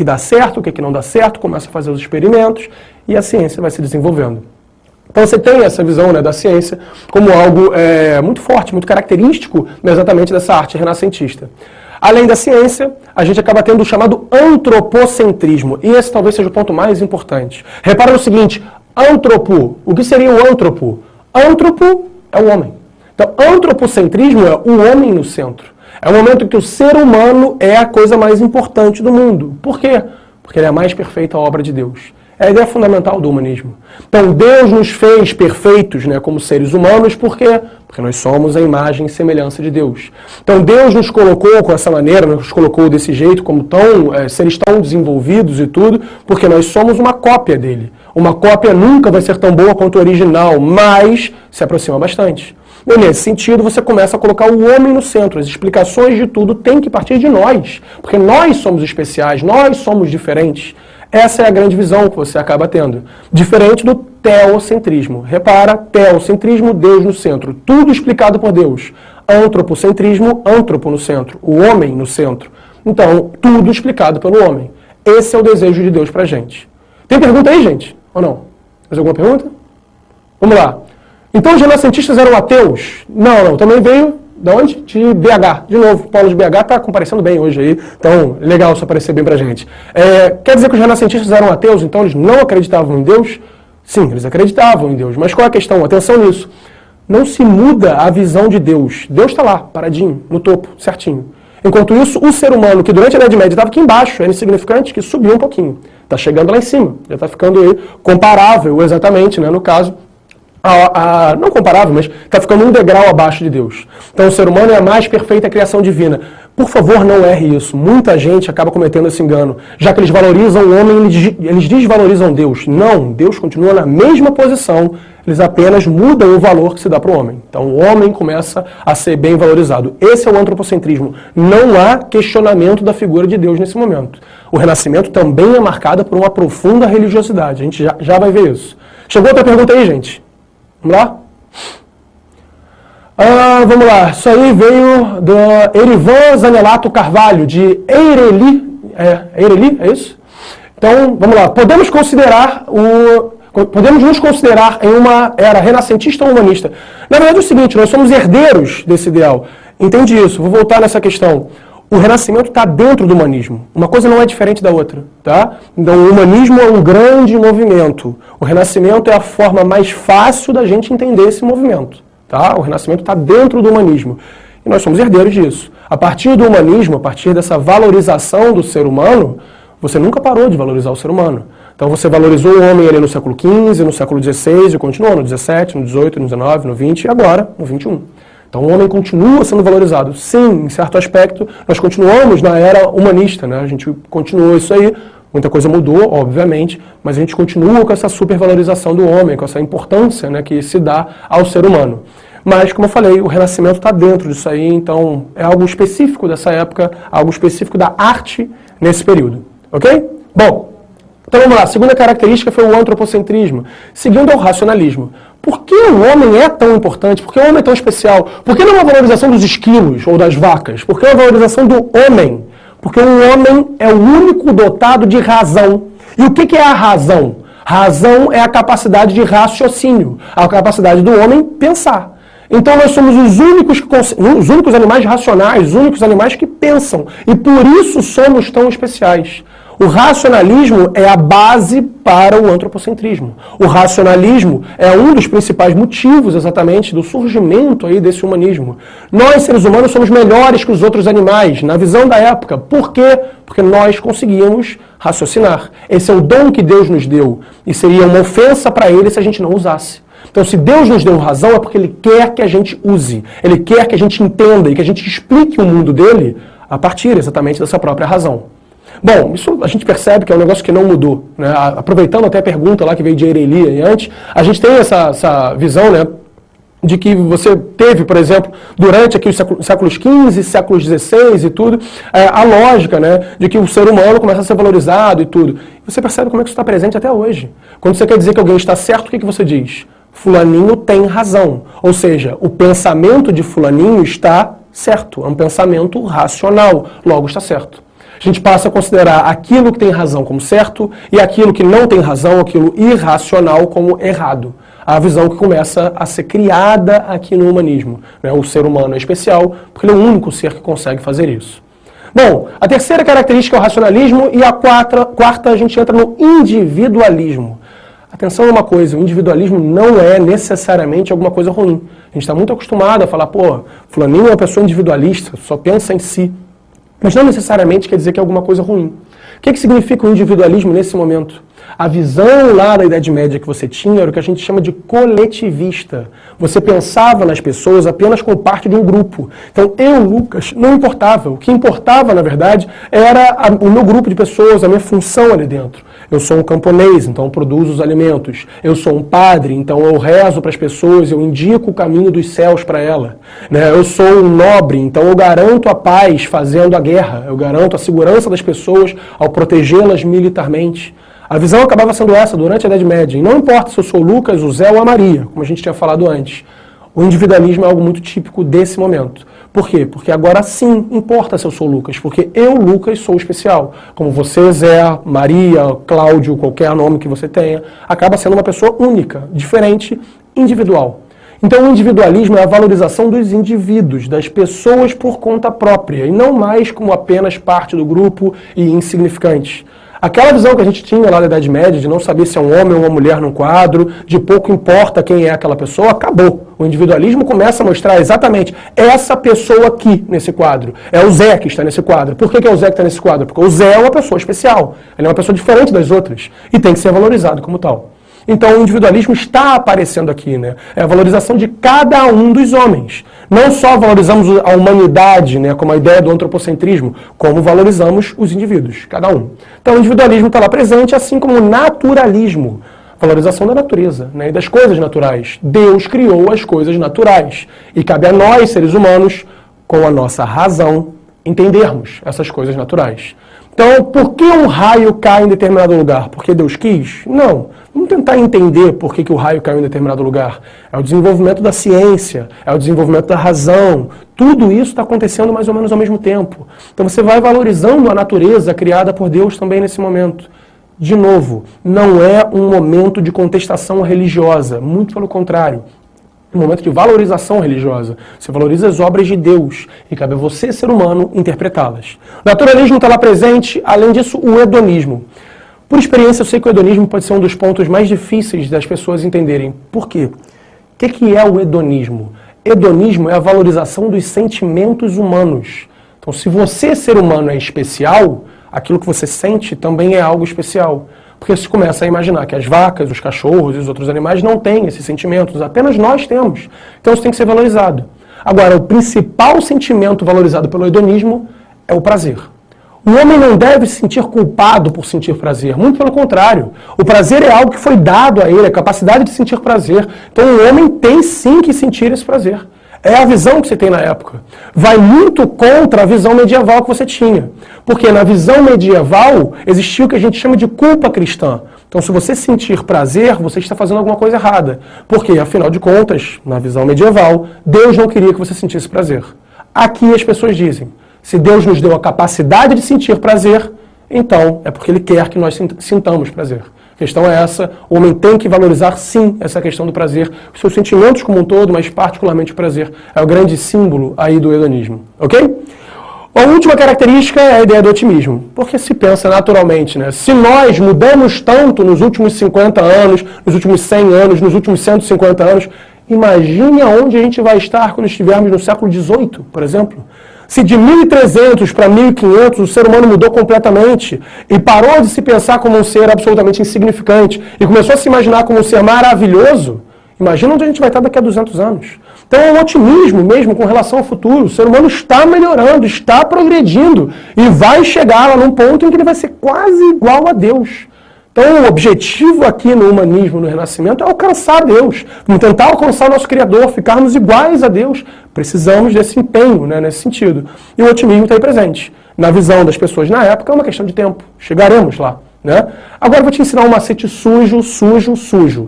dá certo, o que não dá certo, começa a fazer os experimentos e a ciência vai se desenvolvendo. Então você tem essa visão, né, da ciência como algo muito forte, muito característico exatamente dessa arte renascentista. Além da ciência, a gente acaba tendo o chamado antropocentrismo. E esse talvez seja o ponto mais importante. Repara no seguinte, antropo, o que seria o antropo? Antropo é o homem. Então, antropocentrismo é o homem no centro. É o momento em que o ser humano é a coisa mais importante do mundo. Por quê? Porque ele é a mais perfeita obra de Deus. É a ideia fundamental do humanismo. Então, Deus nos fez perfeitos, né, como seres humanos, por quê? Porque nós somos a imagem e semelhança de Deus. Então, Deus nos colocou com essa maneira, nos colocou desse jeito, como seres tão desenvolvidos e tudo, porque nós somos uma cópia dele. Uma cópia nunca vai ser tão boa quanto o original, mas se aproxima bastante. E nesse sentido, você começa a colocar o homem no centro. As explicações de tudo têm que partir de nós, porque nós somos especiais, nós somos diferentes. Essa é a grande visão que você acaba tendo. Diferente do teocentrismo. Repara, teocentrismo, Deus no centro. Tudo explicado por Deus. Antropocentrismo, antropo no centro. O homem no centro. Então, tudo explicado pelo homem. Esse é o desejo de Deus pra gente. Tem pergunta aí, gente? Ou não? Mais alguma pergunta? Vamos lá. Então, os renascentistas eram ateus? Não. Também veio... De onde? De BH. De novo, o Polo de BH está comparecendo bem hoje aí. Então, legal isso aparecer bem pra gente. Quer dizer que os renascentistas eram ateus, então eles não acreditavam em Deus? Sim, eles acreditavam em Deus. Mas qual é a questão? Atenção nisso. Não se muda a visão de Deus. Deus está lá, paradinho, no topo, certinho. Enquanto isso, o ser humano, que durante a Idade Média estava aqui embaixo, era insignificante, que subiu um pouquinho. Está chegando lá em cima. Já está ficando aí comparável, exatamente, né, no caso, não comparável, mas está ficando um degrau abaixo de Deus. Então o ser humano é a mais perfeita criação divina. Por favor, não erre isso. Muita gente acaba cometendo esse engano. Já que eles valorizam o homem, eles desvalorizam Deus. Não, Deus continua na mesma posição, eles apenas mudam o valor que se dá para o homem. Então o homem começa a ser bem valorizado. Esse é o antropocentrismo. Não há questionamento da figura de Deus nesse momento. O Renascimento também é marcado por uma profunda religiosidade. A gente já vai ver isso. Chegou outra pergunta aí, gente? Vamos lá? Vamos lá, isso aí veio do Erivan Zanelato Carvalho, de Eireli. Eireli, é isso? Então, vamos lá. Podemos nos considerar em uma era renascentista ou humanista? Na verdade é o seguinte, nós somos herdeiros desse ideal. Entende isso? Vou voltar nessa questão. O renascimento está dentro do humanismo. Uma coisa não é diferente da outra, tá? Então, o humanismo é um grande movimento. O renascimento é a forma mais fácil da gente entender esse movimento, tá? O renascimento está dentro do humanismo. E nós somos herdeiros disso. A partir do humanismo, a partir dessa valorização do ser humano, você nunca parou de valorizar o ser humano. Então, você valorizou o homem ali no século XV, no século XVI, e continuou no XVII, no XVIII, no XIX, no XX e agora no XXI. Então o homem continua sendo valorizado. Sim, em certo aspecto, nós continuamos na era humanista, né? A gente continuou isso aí, muita coisa mudou, obviamente, mas a gente continua com essa supervalorização do homem, com essa importância, né, que se dá ao ser humano. Mas, como eu falei, o renascimento está dentro disso aí, então é algo específico dessa época, algo específico da arte nesse período. Ok? Bom, então vamos lá. A segunda característica foi o antropocentrismo, seguindo ao racionalismo. Por que o homem é tão importante? Por que o homem é tão especial? Por que não é uma valorização dos esquilos ou das vacas? Por que é uma valorização do homem? Porque o homem é o único dotado de razão. E o que é a razão? Razão é a capacidade de raciocínio, a capacidade do homem pensar. Então nós somos os únicos animais racionais, os únicos animais que pensam. E por isso somos tão especiais. O racionalismo é a base para o antropocentrismo. O racionalismo é um dos principais motivos, exatamente, do surgimento aí desse humanismo. Nós, seres humanos, somos melhores que os outros animais, na visão da época. Por quê? Porque nós conseguíamos raciocinar. Esse é o dom que Deus nos deu. E seria uma ofensa para Ele se a gente não usasse. Então, se Deus nos deu razão, é porque Ele quer que a gente use. Ele quer que a gente entenda e que a gente explique o mundo dele a partir, exatamente, dessa própria razão. Bom, isso a gente percebe que é um negócio que não mudou, né? Aproveitando até a pergunta lá que veio de Eireli antes, a gente tem essa visão, né, de que você teve, por exemplo, durante aqui os séculos XV, séculos XVI e tudo, a lógica, né, de que o ser humano começa a ser valorizado e tudo. E você percebe como é que isso está presente até hoje. Quando você quer dizer que alguém está certo, o que você diz? Fulaninho tem razão. Ou seja, o pensamento de fulaninho está certo. É um pensamento racional, logo está certo. A gente passa a considerar aquilo que tem razão como certo e aquilo que não tem razão, aquilo irracional, como errado. A visão que começa a ser criada aqui no humanismo. O ser humano é especial porque ele é o único ser que consegue fazer isso. Bom, a terceira característica é o racionalismo e a quarta a gente entra no individualismo. Atenção a uma coisa, o individualismo não é necessariamente alguma coisa ruim. A gente está muito acostumado a falar, pô, fulaninho é uma pessoa individualista, só pensa em si. Mas não necessariamente quer dizer que é alguma coisa ruim. O que significa o individualismo nesse momento? A visão lá da Idade Média que você tinha era o que a gente chama de coletivista. Você pensava nas pessoas apenas como parte de um grupo. Então eu, Lucas, não importava. O que importava, na verdade, era o meu grupo de pessoas, a minha função ali dentro. Eu sou um camponês, então eu produzo os alimentos. Eu sou um padre, então eu rezo para as pessoas, eu indico o caminho dos céus para ela. Eu sou um nobre, então eu garanto a paz fazendo a guerra. Eu garanto a segurança das pessoas ao protegê-las militarmente. A visão acabava sendo essa durante a Idade Média. E não importa se eu sou o Lucas, o Zé ou a Maria, como a gente tinha falado antes. O individualismo é algo muito típico desse momento. Por quê? Porque agora sim importa se eu sou o Lucas, porque eu, Lucas, sou especial. Como você, Zé, Maria, Cláudio, qualquer nome que você tenha, acaba sendo uma pessoa única, diferente, individual. Então o individualismo é a valorização dos indivíduos, das pessoas por conta própria, e não mais como apenas parte do grupo e insignificantes. Aquela visão que a gente tinha lá na Idade Média, de não saber se é um homem ou uma mulher num quadro, de pouco importa quem é aquela pessoa, acabou. O individualismo começa a mostrar exatamente essa pessoa aqui nesse quadro. É o Zé que está nesse quadro. Por que é o Zé que está nesse quadro? Porque o Zé é uma pessoa especial. Ele é uma pessoa diferente das outras e tem que ser valorizado como tal. Então o individualismo está aparecendo aqui, né? É a valorização de cada um dos homens. Não só valorizamos a humanidade, né, como a ideia do antropocentrismo, como valorizamos os indivíduos, cada um. Então o individualismo está lá presente, assim como o naturalismo, valorização da natureza, né, e das coisas naturais. Deus criou as coisas naturais e cabe a nós, seres humanos, com a nossa razão, entendermos essas coisas naturais. Então, por que um raio cai em determinado lugar? Porque Deus quis? Não. Vamos tentar entender por que o raio caiu em determinado lugar. É o desenvolvimento da ciência, é o desenvolvimento da razão. Tudo isso está acontecendo mais ou menos ao mesmo tempo. Então você vai valorizando a natureza criada por Deus também nesse momento. De novo, não é um momento de contestação religiosa, muito pelo contrário. É um momento de valorização religiosa. Você valoriza as obras de Deus e cabe a você, ser humano, interpretá-las. O naturalismo está lá presente, além disso, o hedonismo. Por experiência, eu sei que o hedonismo pode ser um dos pontos mais difíceis das pessoas entenderem. Por quê? O que é o hedonismo? Hedonismo é a valorização dos sentimentos humanos. Então, se você, ser humano, é especial, aquilo que você sente também é algo especial. Porque você começa a imaginar que as vacas, os cachorros e os outros animais não têm esses sentimentos, apenas nós temos. Então isso tem que ser valorizado. Agora, o principal sentimento valorizado pelo hedonismo é o prazer. O homem não deve se sentir culpado por sentir prazer, muito pelo contrário. O prazer é algo que foi dado a ele, a capacidade de sentir prazer. Então o homem tem sim que sentir esse prazer. É a visão que você tem na época. Vai muito contra a visão medieval que você tinha. Porque na visão medieval existia o que a gente chama de culpa cristã. Então se você sentir prazer, você está fazendo alguma coisa errada. Porque, afinal de contas, na visão medieval, Deus não queria que você sentisse prazer. Aqui as pessoas dizem, se Deus nos deu a capacidade de sentir prazer, então é porque Ele quer que nós sintamos prazer. A questão é essa, o homem tem que valorizar sim essa questão do prazer, os seus sentimentos como um todo, mas particularmente o prazer. É o grande símbolo aí do hedonismo, ok? A última característica é a ideia do otimismo, porque se pensa naturalmente, né? Se nós mudamos tanto nos últimos 50 anos, nos últimos 100 anos, nos últimos 150 anos, imagine aonde a gente vai estar quando estivermos no século XVIII, por exemplo. Se de 1300 para 1500 o ser humano mudou completamente e parou de se pensar como um ser absolutamente insignificante e começou a se imaginar como um ser maravilhoso, imagina onde a gente vai estar daqui a 200 anos. Então é um otimismo mesmo com relação ao futuro. O ser humano está melhorando, está progredindo e vai chegar lá num ponto em que ele vai ser quase igual a Deus. Então o objetivo aqui no humanismo, no Renascimento, é alcançar Deus. Vamos tentar alcançar o nosso Criador, ficarmos iguais a Deus. Precisamos desse empenho, né, nesse sentido. E o otimismo está aí presente. Na visão das pessoas na época, é uma questão de tempo. Chegaremos lá. Né? Agora eu vou te ensinar um macete sujo,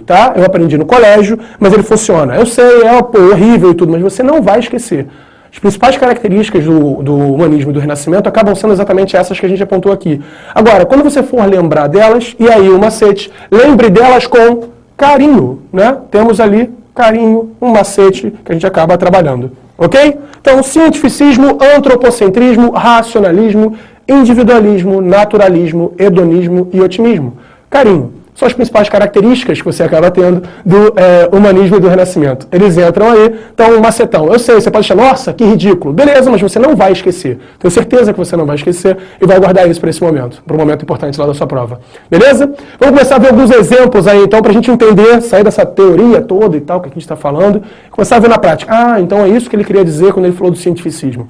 tá? Eu aprendi no colégio, mas ele funciona. Eu sei, é horrível e tudo, mas você não vai esquecer. As principais características do humanismo e do Renascimento acabam sendo exatamente essas que a gente apontou aqui. Agora, quando você for lembrar delas, e aí o macete, lembre delas com carinho, né? Temos ali carinho, um macete que a gente acaba trabalhando, ok? Então, cientificismo, antropocentrismo, racionalismo, individualismo, naturalismo, hedonismo e otimismo. Carinho. São as principais características que você acaba tendo do humanismo e do Renascimento. Eles entram aí, então um macetão. Eu sei, você pode achar, nossa, que ridículo. Beleza, mas você não vai esquecer. Tenho certeza que você não vai esquecer e vai guardar isso para esse momento, para um momento importante lá da sua prova. Beleza? Vamos começar a ver alguns exemplos aí, então, para a gente entender, sair dessa teoria toda e tal que a gente está falando, e começar a ver na prática. Ah, então é isso que ele queria dizer quando ele falou do cientificismo.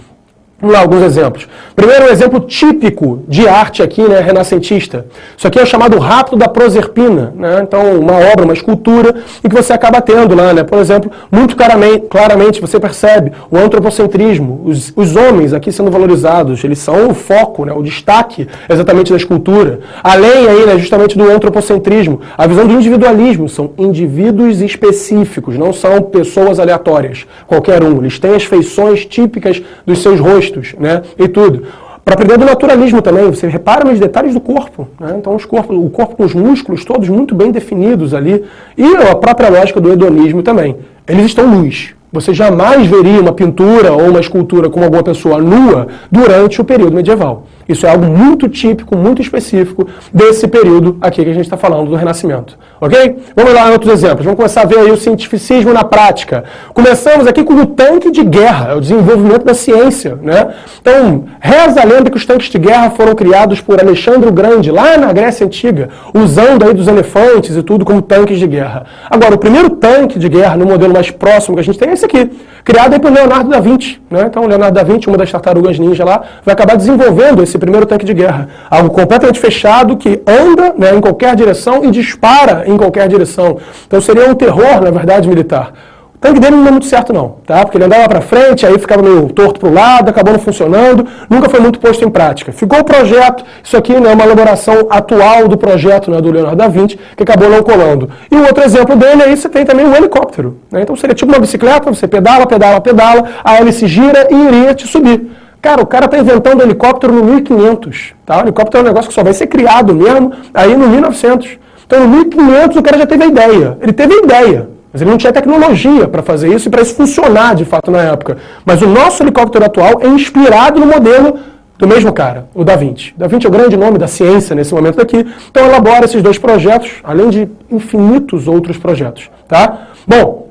Vamos lá, alguns exemplos. Primeiro, um exemplo típico de arte aqui, né, renascentista. Isso aqui é o chamado Rapto da Proserpina, né? Então, uma obra, uma escultura, e que você acaba tendo lá, né? Por exemplo, muito claramente você percebe o antropocentrismo, os homens aqui sendo valorizados, eles são o foco, né, o destaque exatamente da escultura. Além aí, né, justamente do antropocentrismo, a visão do individualismo, são indivíduos específicos, não são pessoas aleatórias, qualquer um. Eles têm as feições típicas dos seus rostos, né, e tudo. Para aprender do naturalismo também, você repara nos detalhes do corpo, né? Então o corpo com os músculos todos muito bem definidos ali, e a própria lógica do hedonismo também. Eles estão nus. Você jamais veria uma pintura ou uma escultura com alguma pessoa nua durante o período medieval. Isso é algo muito típico, muito específico desse período aqui que a gente está falando do Renascimento. Ok? Vamos lá em outros exemplos. Vamos começar a ver aí o cientificismo na prática. Começamos aqui com o tanque de guerra, o desenvolvimento da ciência, né? Então, reza a lenda que os tanques de guerra foram criados por Alexandre o Grande, lá na Grécia Antiga, usando aí dos elefantes e tudo como tanques de guerra. Agora, o primeiro tanque de guerra, no modelo mais próximo que a gente tem, é esse aqui, criado aí por Leonardo da Vinci, né? Então, Leonardo da Vinci, uma das tartarugas ninja lá, vai acabar desenvolvendo esse primeiro tanque de guerra. Algo completamente fechado, que anda, né, em qualquer direção e dispara em qualquer direção. Então seria um terror, na verdade, militar. tanque dele não deu muito certo não, tá? Porque ele andava para frente, aí ficava meio torto para o lado, acabou não funcionando, nunca foi muito posto em prática. Ficou o projeto, isso aqui é uma elaboração atual do projeto, né, do Leonardo da Vinci, que acabou não colando. E o outro exemplo dele, aí você tem também o helicóptero, né? Então seria tipo uma bicicleta, você pedala, pedala, pedala, a hélice gira e iria te subir. Cara, o cara está inventando helicóptero no 1500, tá? O helicóptero é um negócio que só vai ser criado mesmo aí no 1900. Então, no 1500 o cara já teve a ideia. Ele teve a ideia, mas ele não tinha tecnologia para fazer isso e para isso funcionar de fato na época. Mas o nosso helicóptero atual é inspirado no modelo do mesmo cara, o Da Vinci. Da Vinci é o grande nome da ciência nesse momento aqui. Então, elabora esses dois projetos, além de infinitos outros projetos, tá? Bom,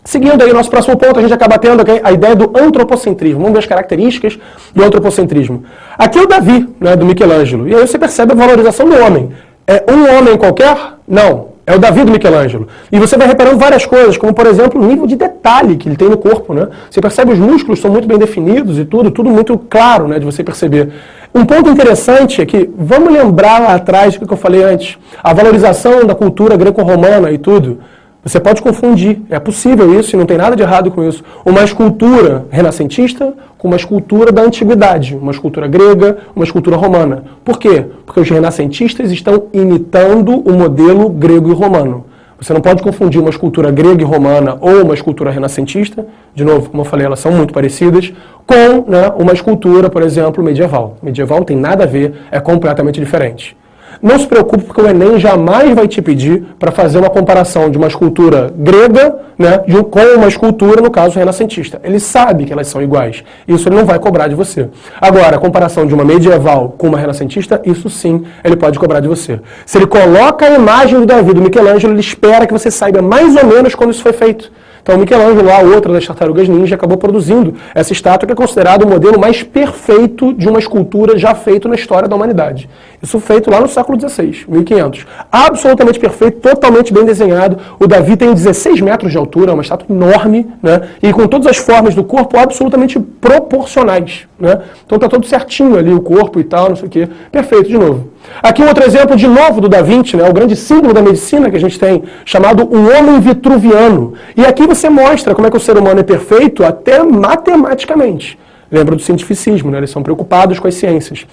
seguindo aí o nosso próximo ponto, a gente acaba tendo a ideia do antropocentrismo. Vamos ver as características do antropocentrismo. Aqui é o Davi, né, do Michelangelo. E aí você percebe a valorização do homem. É um homem qualquer? Não. É o Davi do Michelangelo. E você vai reparando várias coisas, como, por exemplo, o nível de detalhe que ele tem no corpo, né? Você percebe os músculos são muito bem definidos e tudo muito claro, né, de você perceber. Um ponto interessante é que, vamos lembrar lá atrás do que eu falei antes, a valorização da cultura greco-romana e tudo. Você pode confundir, é possível isso e não tem nada de errado com isso. Uma escultura renascentista com uma escultura da antiguidade, uma escultura grega, uma escultura romana. Por quê? Porque os renascentistas estão imitando o modelo grego e romano. Você não pode confundir uma escultura grega e romana ou uma escultura renascentista, de novo, como eu falei, elas são muito parecidas, com, né, uma escultura, por exemplo, medieval. Medieval não tem nada a ver, é completamente diferente. Não se preocupe, porque o Enem jamais vai te pedir para fazer uma comparação de uma escultura grega, né, com uma escultura, no caso, renascentista. Ele sabe que elas são iguais. Isso ele não vai cobrar de você. Agora, a comparação de uma medieval com uma renascentista, isso sim, ele pode cobrar de você. Se ele coloca a imagem do Davi, do Michelangelo, ele espera que você saiba mais ou menos quando isso foi feito. Então, o Michelangelo, lá, outra das tartarugas ninja, acabou produzindo essa estátua que é considerada o modelo mais perfeito de uma escultura já feito na história da humanidade. Isso feito lá no século XVI, 1500. Absolutamente perfeito, totalmente bem desenhado. O Davi tem 16 metros de altura, é uma estátua enorme, né? E com todas as formas do corpo absolutamente proporcionais, né? Então está todo certinho ali o corpo e tal, não sei o quê. Perfeito, de novo. Aqui um outro exemplo, de novo, do Da Vinci, né? O grande símbolo da medicina que a gente tem, chamado o homem vitruviano. E aqui você mostra como é que o ser humano é perfeito até matematicamente. Lembra do cientificismo, né? Eles são preocupados com as ciências.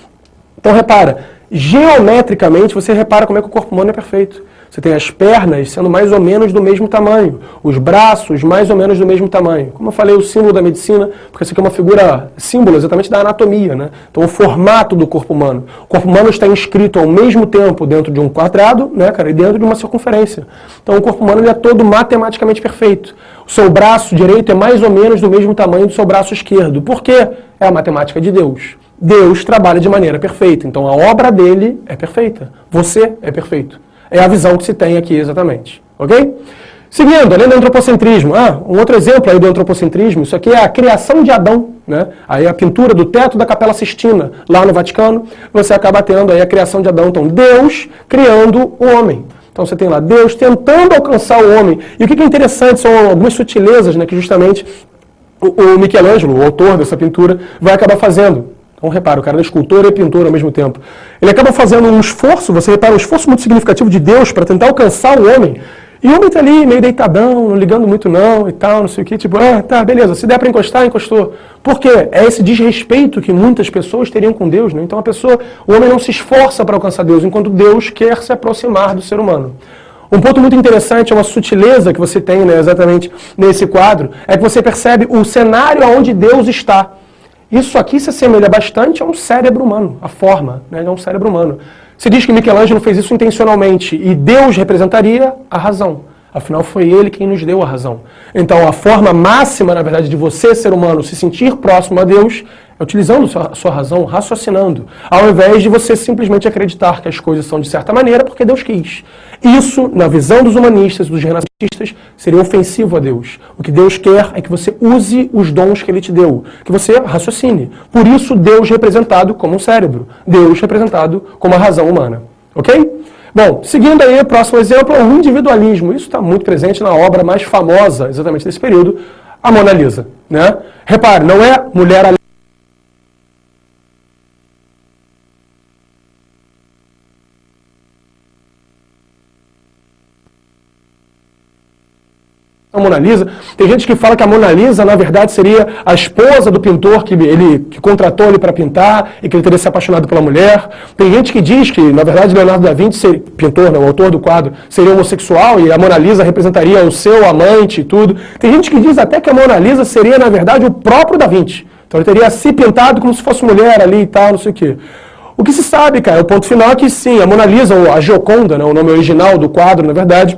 Então repara, geometricamente você repara como é que o corpo humano é perfeito. Você tem as pernas sendo mais ou menos do mesmo tamanho, os braços mais ou menos do mesmo tamanho. Como eu falei, o símbolo da medicina, porque isso aqui é uma figura, símbolo exatamente da anatomia, né? Então o formato do corpo humano. O corpo humano está inscrito ao mesmo tempo dentro de um quadrado, né, cara, e dentro de uma circunferência. Então o corpo humano ele é todo matematicamente perfeito. O seu braço direito é mais ou menos do mesmo tamanho do seu braço esquerdo. Por quê? É a matemática de Deus. Deus trabalha de maneira perfeita, então a obra dele é perfeita. Você é perfeito. É a visão que se tem aqui exatamente. Ok? Seguindo, além do antropocentrismo, um outro exemplo aí do antropocentrismo, isso aqui é a criação de Adão, né? Aí a pintura do teto da Capela Sistina, lá no Vaticano, você acaba tendo aí a criação de Adão. Então, Deus criando o homem. Então você tem lá Deus tentando alcançar o homem. E o que é interessante são algumas sutilezas, né, que justamente o Michelangelo, o autor dessa pintura, vai acabar fazendo. Então repara, o cara é escultor e pintor ao mesmo tempo. Ele acaba fazendo um esforço, você repara, um esforço muito significativo de Deus para tentar alcançar o homem. E o homem está ali meio deitadão, não ligando muito não e tal, não sei o que, tipo, tá, beleza, se der para encostar, encostou. Por quê? É esse desrespeito que muitas pessoas teriam com Deus, né? Então o homem não se esforça para alcançar Deus, enquanto Deus quer se aproximar do ser humano. Um ponto muito interessante, é uma sutileza que você tem, né, exatamente nesse quadro, é que você percebe o cenário onde Deus está. Isso aqui se assemelha bastante a um cérebro humano, a forma, né, de um cérebro humano. Se diz que Michelangelo fez isso intencionalmente e Deus representaria a razão. Afinal, foi ele quem nos deu a razão. Então, a forma máxima, na verdade, de você, ser humano, se sentir próximo a Deus é utilizando a sua razão, raciocinando, ao invés de você simplesmente acreditar que as coisas são de certa maneira porque Deus quis. Isso, na visão dos humanistas, dos renascentistas, seria ofensivo a Deus. O que Deus quer é que você use os dons que Ele te deu, que você raciocine. Por isso, Deus representado como um cérebro, Deus representado como a razão humana. Ok? Bom, seguindo aí, o próximo exemplo é o individualismo. Isso está muito presente na obra mais famosa, exatamente desse período, a Mona Lisa. Né? Repare, não é mulher A Mona Lisa. Tem gente que fala que a Mona Lisa, na verdade, seria a esposa do pintor que contratou ele para pintar e que ele teria se apaixonado pela mulher. Tem gente que diz que, na verdade, Leonardo da Vinci, pintor, né, o autor do quadro, seria homossexual e a Mona Lisa representaria o seu amante e tudo. Tem gente que diz até que a Mona Lisa seria, na verdade, o próprio da Vinci. Então ele teria se pintado como se fosse mulher ali e tal, não sei o quê. O que se sabe, cara, o ponto final é que sim, a Mona Lisa, ou a Gioconda, né, o nome original do quadro, na verdade,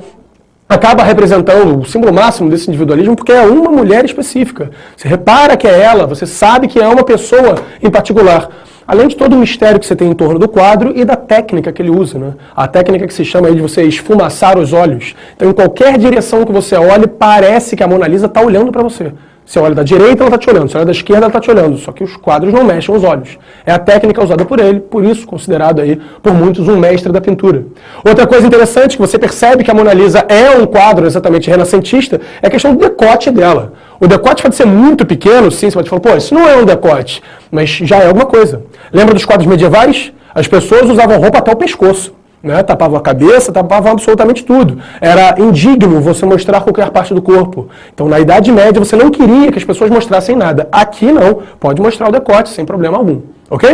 acaba representando o símbolo máximo desse individualismo porque é uma mulher específica. Você repara que é ela, você sabe que é uma pessoa em particular. Além de todo o mistério que você tem em torno do quadro e da técnica que ele usa, né? A técnica que se chama aí de você esfumaçar os olhos. Então, em qualquer direção que você olhe, parece que a Mona Lisa está olhando para você. Você olha da direita, ela está te olhando. Você olha da esquerda, ela está te olhando. Só que os quadros não mexem os olhos. É a técnica usada por ele, por isso considerado aí por muitos um mestre da pintura. Outra coisa interessante, que você percebe que a Mona Lisa é um quadro exatamente renascentista, é a questão do decote dela. O decote pode ser muito pequeno, sim, você pode falar, pô, isso não é um decote, mas já é alguma coisa. Lembra dos quadros medievais? As pessoas usavam roupa até o pescoço. Né? Tapavam a cabeça, tapavam absolutamente tudo. Era indigno você mostrar qualquer parte do corpo. Então, na Idade Média, você não queria que as pessoas mostrassem nada. Aqui, não. Pode mostrar o decote, sem problema algum. Ok?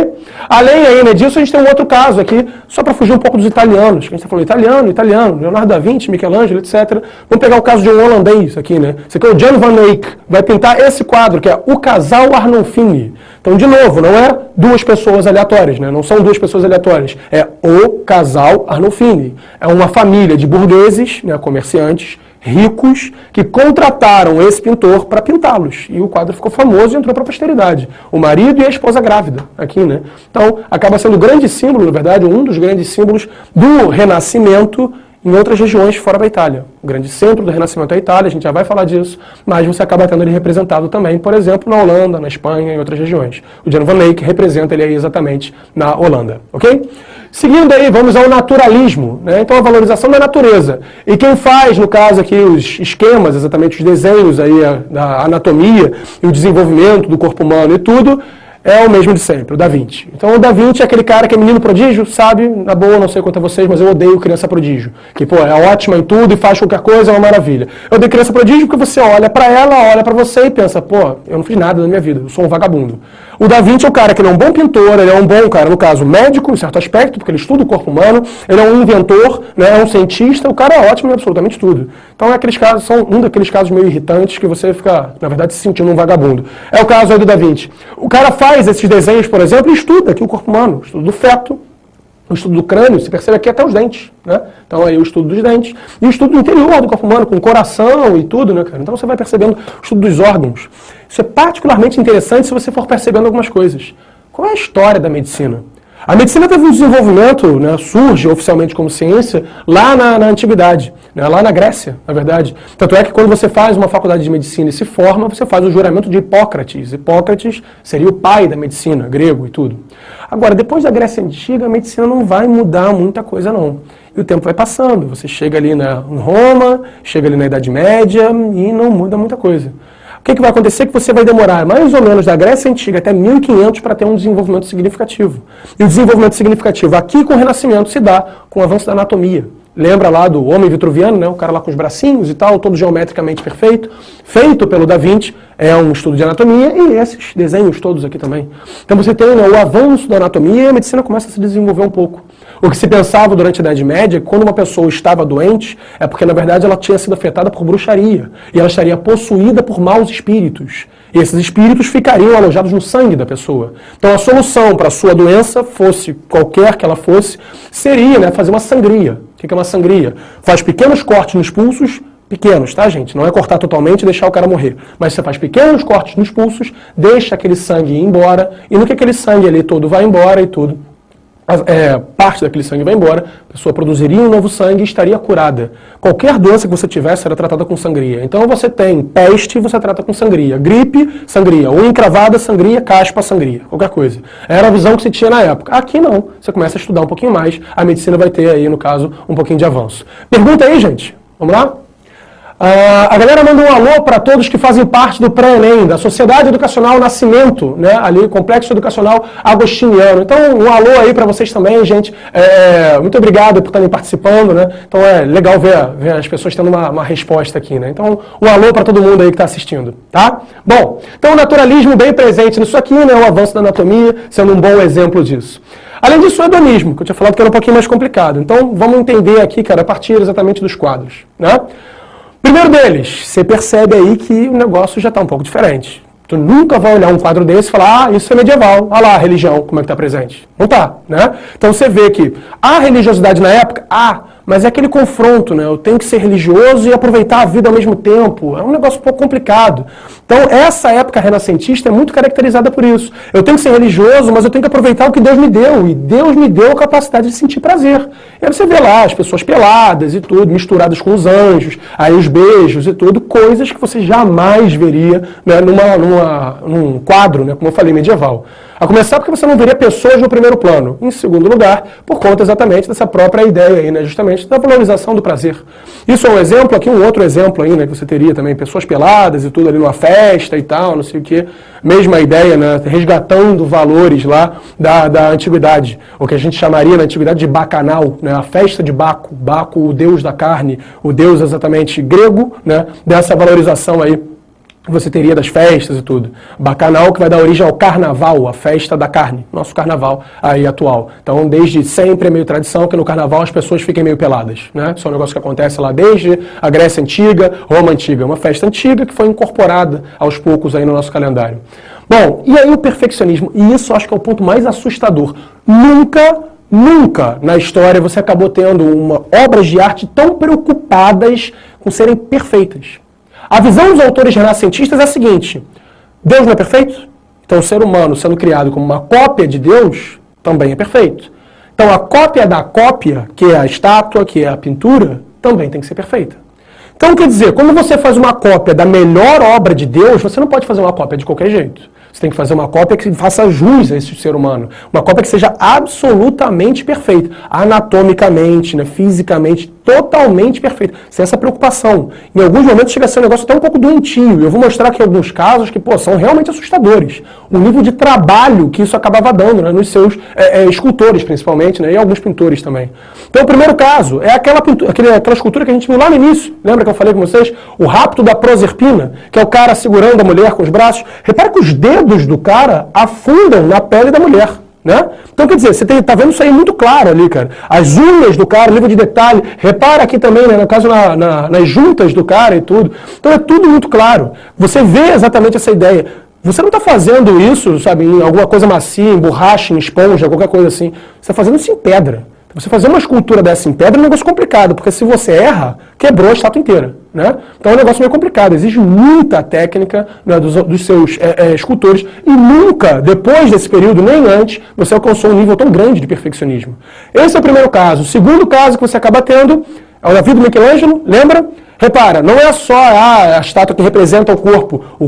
Além aí, disso, a gente tem um outro caso aqui, só para fugir um pouco dos italianos. Que a gente está falando italiano, Leonardo da Vinci, Michelangelo, etc. Vamos pegar o caso de um holandês aqui, né? Esse aqui é o Jan van Eyck. Vai pintar esse quadro, que é O Casal Arnolfini. Então, de novo, não é duas pessoas aleatórias, né? Não são duas pessoas aleatórias. É o casal Arnolfini. É uma família de burgueses, né, comerciantes, ricos, que contrataram esse pintor para pintá-los. E o quadro ficou famoso e entrou para a posteridade. O marido e a esposa grávida, aqui, né? Então, acaba sendo o grande símbolo, na verdade, um dos grandes símbolos do Renascimento em outras regiões fora da Itália. O grande centro do Renascimento é a Itália, a gente já vai falar disso, mas você acaba tendo ele representado também, por exemplo, na Holanda, na Espanha e outras regiões. O Jan van Eyck representa ele aí exatamente na Holanda, ok? Seguindo aí, vamos ao naturalismo, né? Então a valorização da natureza. E quem faz, no caso aqui, os esquemas, exatamente os desenhos aí da anatomia e o desenvolvimento do corpo humano e tudo, é o mesmo de sempre, o Da Vinci. Então o Da Vinci é aquele cara que é menino prodígio, sabe? Na boa, não sei quanto a vocês, mas eu odeio criança prodígio. Que, pô, é ótima em tudo e faz qualquer coisa, é uma maravilha. Eu odeio criança prodígio porque você olha pra ela, olha pra você e pensa, pô, eu não fiz nada na minha vida, eu sou um vagabundo. O Da Vinci é o cara que ele é um bom pintor, ele é um bom cara, no caso, médico, em certo aspecto, porque ele estuda o corpo humano, ele é um inventor, né, é um cientista, o cara é ótimo em absolutamente tudo. Então são um daqueles casos meio irritantes que você fica, na verdade, se sentindo um vagabundo. É o caso aí do Da Vinci. O cara faz esses desenhos, por exemplo, e estuda aqui o corpo humano, estuda do feto, o estudo do crânio, você percebe aqui até os dentes, né? Então aí o estudo dos dentes, e o estudo do interior do corpo humano, com coração e tudo, né, cara? Então você vai percebendo o estudo dos órgãos. Isso é particularmente interessante se você for percebendo algumas coisas. Qual é a história da medicina? A medicina teve um desenvolvimento, né, surge oficialmente como ciência lá na Antiguidade, né, lá na Grécia, na verdade. Tanto é que quando você faz uma faculdade de medicina e se forma, você faz o juramento de Hipócrates. Hipócrates seria o pai da medicina, grego e tudo. Agora, depois da Grécia Antiga, a medicina não vai mudar muita coisa, não. E o tempo vai passando. Você chega ali em Roma, chega ali na Idade Média e não muda muita coisa. O que vai acontecer? Que você vai demorar mais ou menos da Grécia Antiga até 1500 para ter um desenvolvimento significativo. E o desenvolvimento significativo aqui com o Renascimento se dá com o avanço da anatomia. Lembra lá do homem vitruviano, né? O cara lá com os bracinhos e tal, todo geometricamente perfeito, feito pelo Da Vinci, é um estudo de anatomia, e esses desenhos todos aqui também. Então você tem, né, o avanço da anatomia e a medicina começa a se desenvolver um pouco. O que se pensava durante a Idade Média, quando uma pessoa estava doente, é porque na verdade ela tinha sido afetada por bruxaria, e ela estaria possuída por maus espíritos. E esses espíritos ficariam alojados no sangue da pessoa. Então a solução para a sua doença, fosse qualquer que ela fosse, seria, né, fazer uma sangria. O que é uma sangria? Faz pequenos cortes nos pulsos, pequenos, tá, gente? Não é cortar totalmente e deixar o cara morrer. Mas você faz pequenos cortes nos pulsos, deixa aquele sangue ir embora, e no que aquele sangue ali todo vai embora e tudo, parte daquele sangue vai embora, a pessoa produziria um novo sangue e estaria curada. Qualquer doença que você tivesse era tratada com sangria. Então você tem peste, você trata com sangria. Gripe, sangria. Unha encravada, sangria. Caspa, sangria. Qualquer coisa. Era a visão que se tinha na época. Aqui não. Você começa a estudar um pouquinho mais, a medicina vai ter aí, no caso, um pouquinho de avanço. Pergunta aí, gente. Vamos lá? A galera manda um alô para todos que fazem parte do pré-ENEM, da Sociedade Educacional Nascimento, né? Ali, Complexo Educacional Agostiniano. Então, um alô aí para vocês também, gente. Muito obrigado por estarem participando, né? Então, é legal ver as pessoas tendo uma resposta aqui, né? Então, um alô para todo mundo aí que está assistindo, tá? Bom, então o naturalismo bem presente nisso aqui, né? O avanço da anatomia sendo um bom exemplo disso. Além disso, o hedonismo, que eu tinha falado que era um pouquinho mais complicado. Então, vamos entender aqui, cara, a partir exatamente dos quadros, né? Primeiro deles, você percebe aí que o negócio já está um pouco diferente. Tu nunca vai olhar um quadro desse e falar, isso é medieval, olha lá a religião, como é que está presente. Não está, né? Então você vê que há religiosidade na época? Mas é aquele confronto, né? Eu tenho que ser religioso e aproveitar a vida ao mesmo tempo. É um negócio um pouco complicado. Então essa época renascentista é muito caracterizada por isso. Eu tenho que ser religioso, mas eu tenho que aproveitar o que Deus me deu. E Deus me deu a capacidade de sentir prazer. E aí você vê lá as pessoas peladas e tudo, misturadas com os anjos, aí os beijos e tudo, coisas que você jamais veria, né, num quadro, né, como eu falei, medieval. A começar porque você não veria pessoas no primeiro plano. Em segundo lugar, por conta exatamente dessa própria ideia aí, né, justamente da valorização do prazer. Isso é um exemplo, aqui um outro exemplo aí, né, que você teria também, pessoas peladas e tudo ali numa festa e tal, não sei o quê. Mesma ideia, né, resgatando valores lá da antiguidade, o que a gente chamaria na antiguidade de bacanal, né, a festa de Baco. Baco, o deus da carne, o deus exatamente grego, né, dessa valorização aí você teria das festas e tudo. Bacanal, que vai dar origem ao carnaval, a festa da carne, nosso carnaval aí atual. Então, desde sempre é meio tradição que no carnaval as pessoas fiquem meio peladas, né? Isso é um negócio que acontece lá desde a Grécia Antiga, Roma Antiga. Uma festa antiga que foi incorporada aos poucos aí no nosso calendário. Bom, e aí o perfeccionismo, e isso acho que é o ponto mais assustador. Nunca na história você acabou tendo obras de arte tão preocupadas com serem perfeitas. A visão dos autores renascentistas é a seguinte: Deus não é perfeito? Então o ser humano sendo criado como uma cópia de Deus também é perfeito. Então a cópia da cópia, que é a estátua, que é a pintura, também tem que ser perfeita. Então quer dizer, quando você faz uma cópia da melhor obra de Deus, você não pode fazer uma cópia de qualquer jeito. Você tem que fazer uma cópia que faça jus a esse ser humano. Uma cópia que seja absolutamente perfeita. Anatomicamente, né, fisicamente, totalmente perfeita. Sem essa preocupação. Em alguns momentos chega a ser um negócio até um pouco doentio. Eu vou mostrar aqui alguns casos que, são realmente assustadores. O nível de trabalho que isso acabava dando, né, nos seus escultores, principalmente, né, e alguns pintores também. Então, o primeiro caso é aquela escultura que a gente viu lá no início. Lembra que eu falei com vocês? O rapto da Proserpina, que é o cara segurando a mulher com os braços. Repara que os dedos do cara afundam na pele da mulher, né? Então, quer dizer, você tá vendo isso aí muito claro ali, cara. As unhas do cara, nível de detalhe. Repara aqui também, né, no caso, nas juntas do cara e tudo. Então, é tudo muito claro. Você vê exatamente essa ideia. Você não está fazendo isso, sabe, em alguma coisa macia, em borracha, em esponja, qualquer coisa assim. Você está fazendo isso em pedra. Você fazer uma escultura dessa em pedra é um negócio complicado, porque se você erra, quebrou a estátua inteira, né? Então é um negócio meio complicado, exige muita técnica, né, dos seus escultores, e nunca, depois desse período, nem antes, você alcançou um nível tão grande de perfeccionismo. Esse é o primeiro caso. O segundo caso que você acaba tendo é o da vida do Michelangelo, lembra? Repara, não é só a estátua que representa o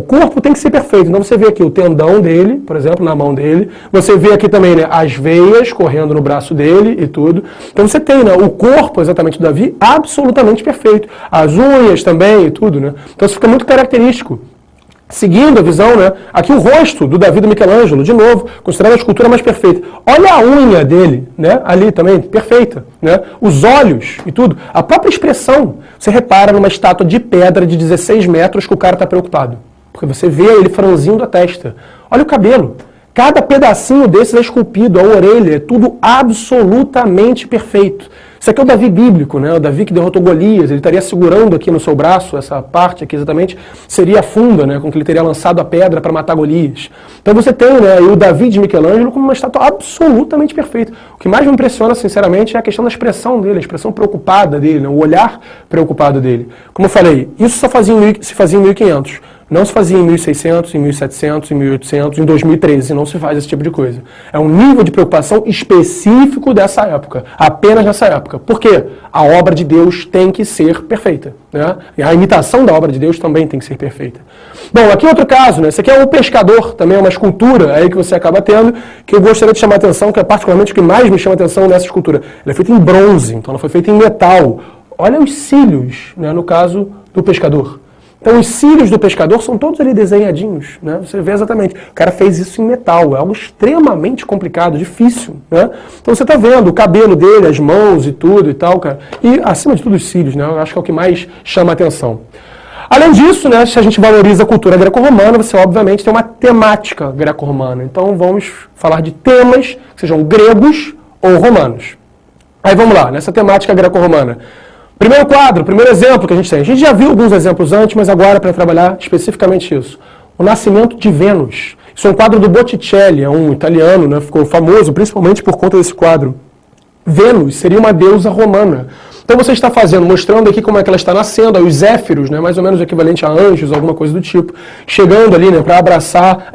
corpo tem que ser perfeito. Então você vê aqui o tendão dele, por exemplo, na mão dele, você vê aqui também, né, as veias correndo no braço dele e tudo. Então você tem, né, o corpo exatamente do Davi absolutamente perfeito, as unhas também e tudo, né? Então isso fica muito característico. Seguindo a visão, né? Aqui o rosto do Davi do Michelangelo, de novo, considerada a escultura mais perfeita. Olha a unha dele, né? Ali também, perfeita, né? Os olhos e tudo. A própria expressão. Você repara numa estátua de pedra de 16 metros que o cara está preocupado. Porque você vê ele franzindo a testa. Olha o cabelo. Cada pedacinho desses é esculpido, a orelha, é tudo absolutamente perfeito. Isso aqui é o Davi bíblico, né? O Davi que derrotou Golias, ele estaria segurando aqui no seu braço, essa parte aqui exatamente, seria a funda, né? Com que ele teria lançado a pedra para matar Golias. Então você tem, né, o Davi de Michelangelo como uma estátua absolutamente perfeita. O que mais me impressiona, sinceramente, é a questão da expressão dele, a expressão preocupada dele, né? O olhar preocupado dele. Como eu falei, isso se fazia em 1500. Não se fazia em 1600, em 1700, em 1800, em 2013, não se faz esse tipo de coisa. É um nível de preocupação específico dessa época, apenas nessa época. Por quê? A obra de Deus tem que ser perfeita, né? E a imitação da obra de Deus também tem que ser perfeita. Bom, aqui outro caso, né? Esse aqui é o pescador, também é uma escultura aí que você acaba tendo, que eu gostaria de chamar a atenção, que é particularmente o que mais me chama a atenção nessa escultura. Ela é feita em bronze, então ela foi feita em metal. Olha os cílios, né, no caso do pescador. Então os cílios do pescador são todos ali desenhadinhos, né? Você vê exatamente. O cara fez isso em metal, é algo extremamente complicado, difícil, né? Então você está vendo o cabelo dele, as mãos e tudo e tal, cara. E acima de tudo os cílios, né? Eu acho que é o que mais chama a atenção. Além disso, né, se a gente valoriza a cultura greco-romana, você obviamente tem uma temática greco-romana. Então vamos falar de temas que sejam gregos ou romanos. Aí vamos lá, nessa temática greco-romana. Primeiro quadro, primeiro exemplo que a gente tem. A gente já viu alguns exemplos antes, mas agora para trabalhar especificamente isso. O nascimento de Vênus. Isso é um quadro do Botticelli, é um italiano, né? Ficou famoso principalmente por conta desse quadro. Vênus seria uma deusa romana. Então você está mostrando aqui como é que ela está nascendo, aí os Zéfiros, né, mais ou menos o equivalente a anjos, alguma coisa do tipo, chegando ali, né, para abraçar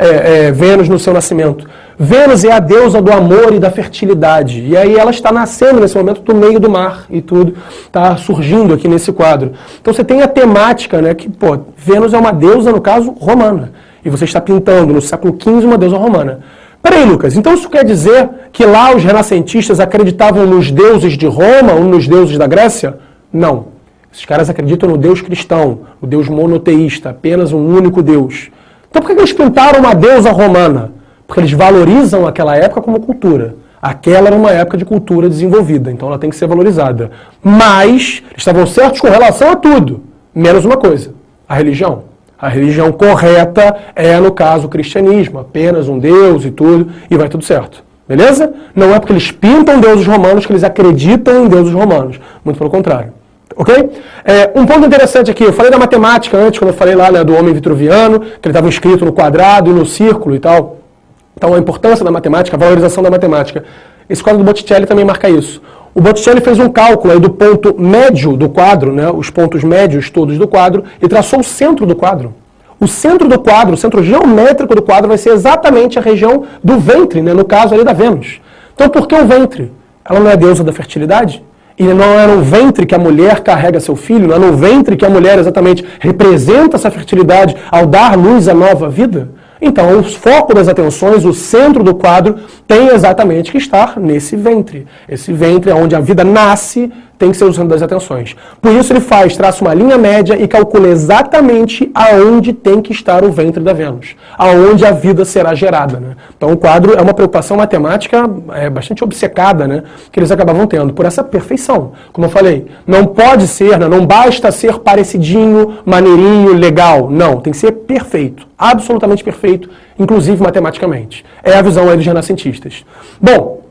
Vênus no seu nascimento. Vênus é a deusa do amor e da fertilidade, e aí ela está nascendo nesse momento do meio do mar e tudo, está surgindo aqui nesse quadro. Então você tem a temática, né, que, pô, Vênus é uma deusa, no caso, romana, e você está pintando no século XV uma deusa romana. Peraí, Lucas, então isso quer dizer que lá os renascentistas acreditavam nos deuses de Roma ou nos deuses da Grécia? Não. Esses caras acreditam no Deus cristão, o Deus monoteísta, apenas um único Deus. Então por que eles pintaram uma deusa romana? Porque eles valorizam aquela época como cultura. Aquela era uma época de cultura desenvolvida, então ela tem que ser valorizada. Mas eles estavam certos com relação a tudo, menos uma coisa, a religião. A religião correta é, no caso, o cristianismo, apenas um Deus e tudo, e vai tudo certo. Beleza? Não é porque eles pintam deuses romanos que eles acreditam em deuses romanos. Muito pelo contrário. Ok? Um ponto interessante aqui, eu falei da matemática antes, quando eu falei lá, né, do homem vitruviano, que ele estava inscrito no quadrado e no círculo e tal. Então a importância da matemática, a valorização da matemática. Esse quadro do Botticelli também marca isso. O Botticelli fez um cálculo aí do ponto médio do quadro, né, os pontos médios todos do quadro, e traçou o centro do quadro. O centro do quadro, o centro geométrico do quadro vai ser exatamente a região do ventre, né, no caso ali da Vênus. Então por que o ventre? Ela não é a deusa da fertilidade? E não é no ventre que a mulher carrega seu filho? Não é no ventre que a mulher exatamente representa essa fertilidade ao dar luz à nova vida? Então, o foco das atenções, o centro do quadro, tem exatamente que estar nesse ventre. Esse ventre é onde a vida nasce, tem que ser o centro das atenções. Por isso ele traça uma linha média e calcula exatamente aonde tem que estar o ventre da Vênus, aonde a vida será gerada, né? Então o quadro é uma preocupação matemática bastante obcecada, né, que eles acabavam tendo, por essa perfeição. Como eu falei, não pode ser, né, não basta ser parecidinho, maneirinho, legal. Não, tem que ser perfeito, absolutamente perfeito, inclusive matematicamente. É a visão aí dos renascentistas. Bom,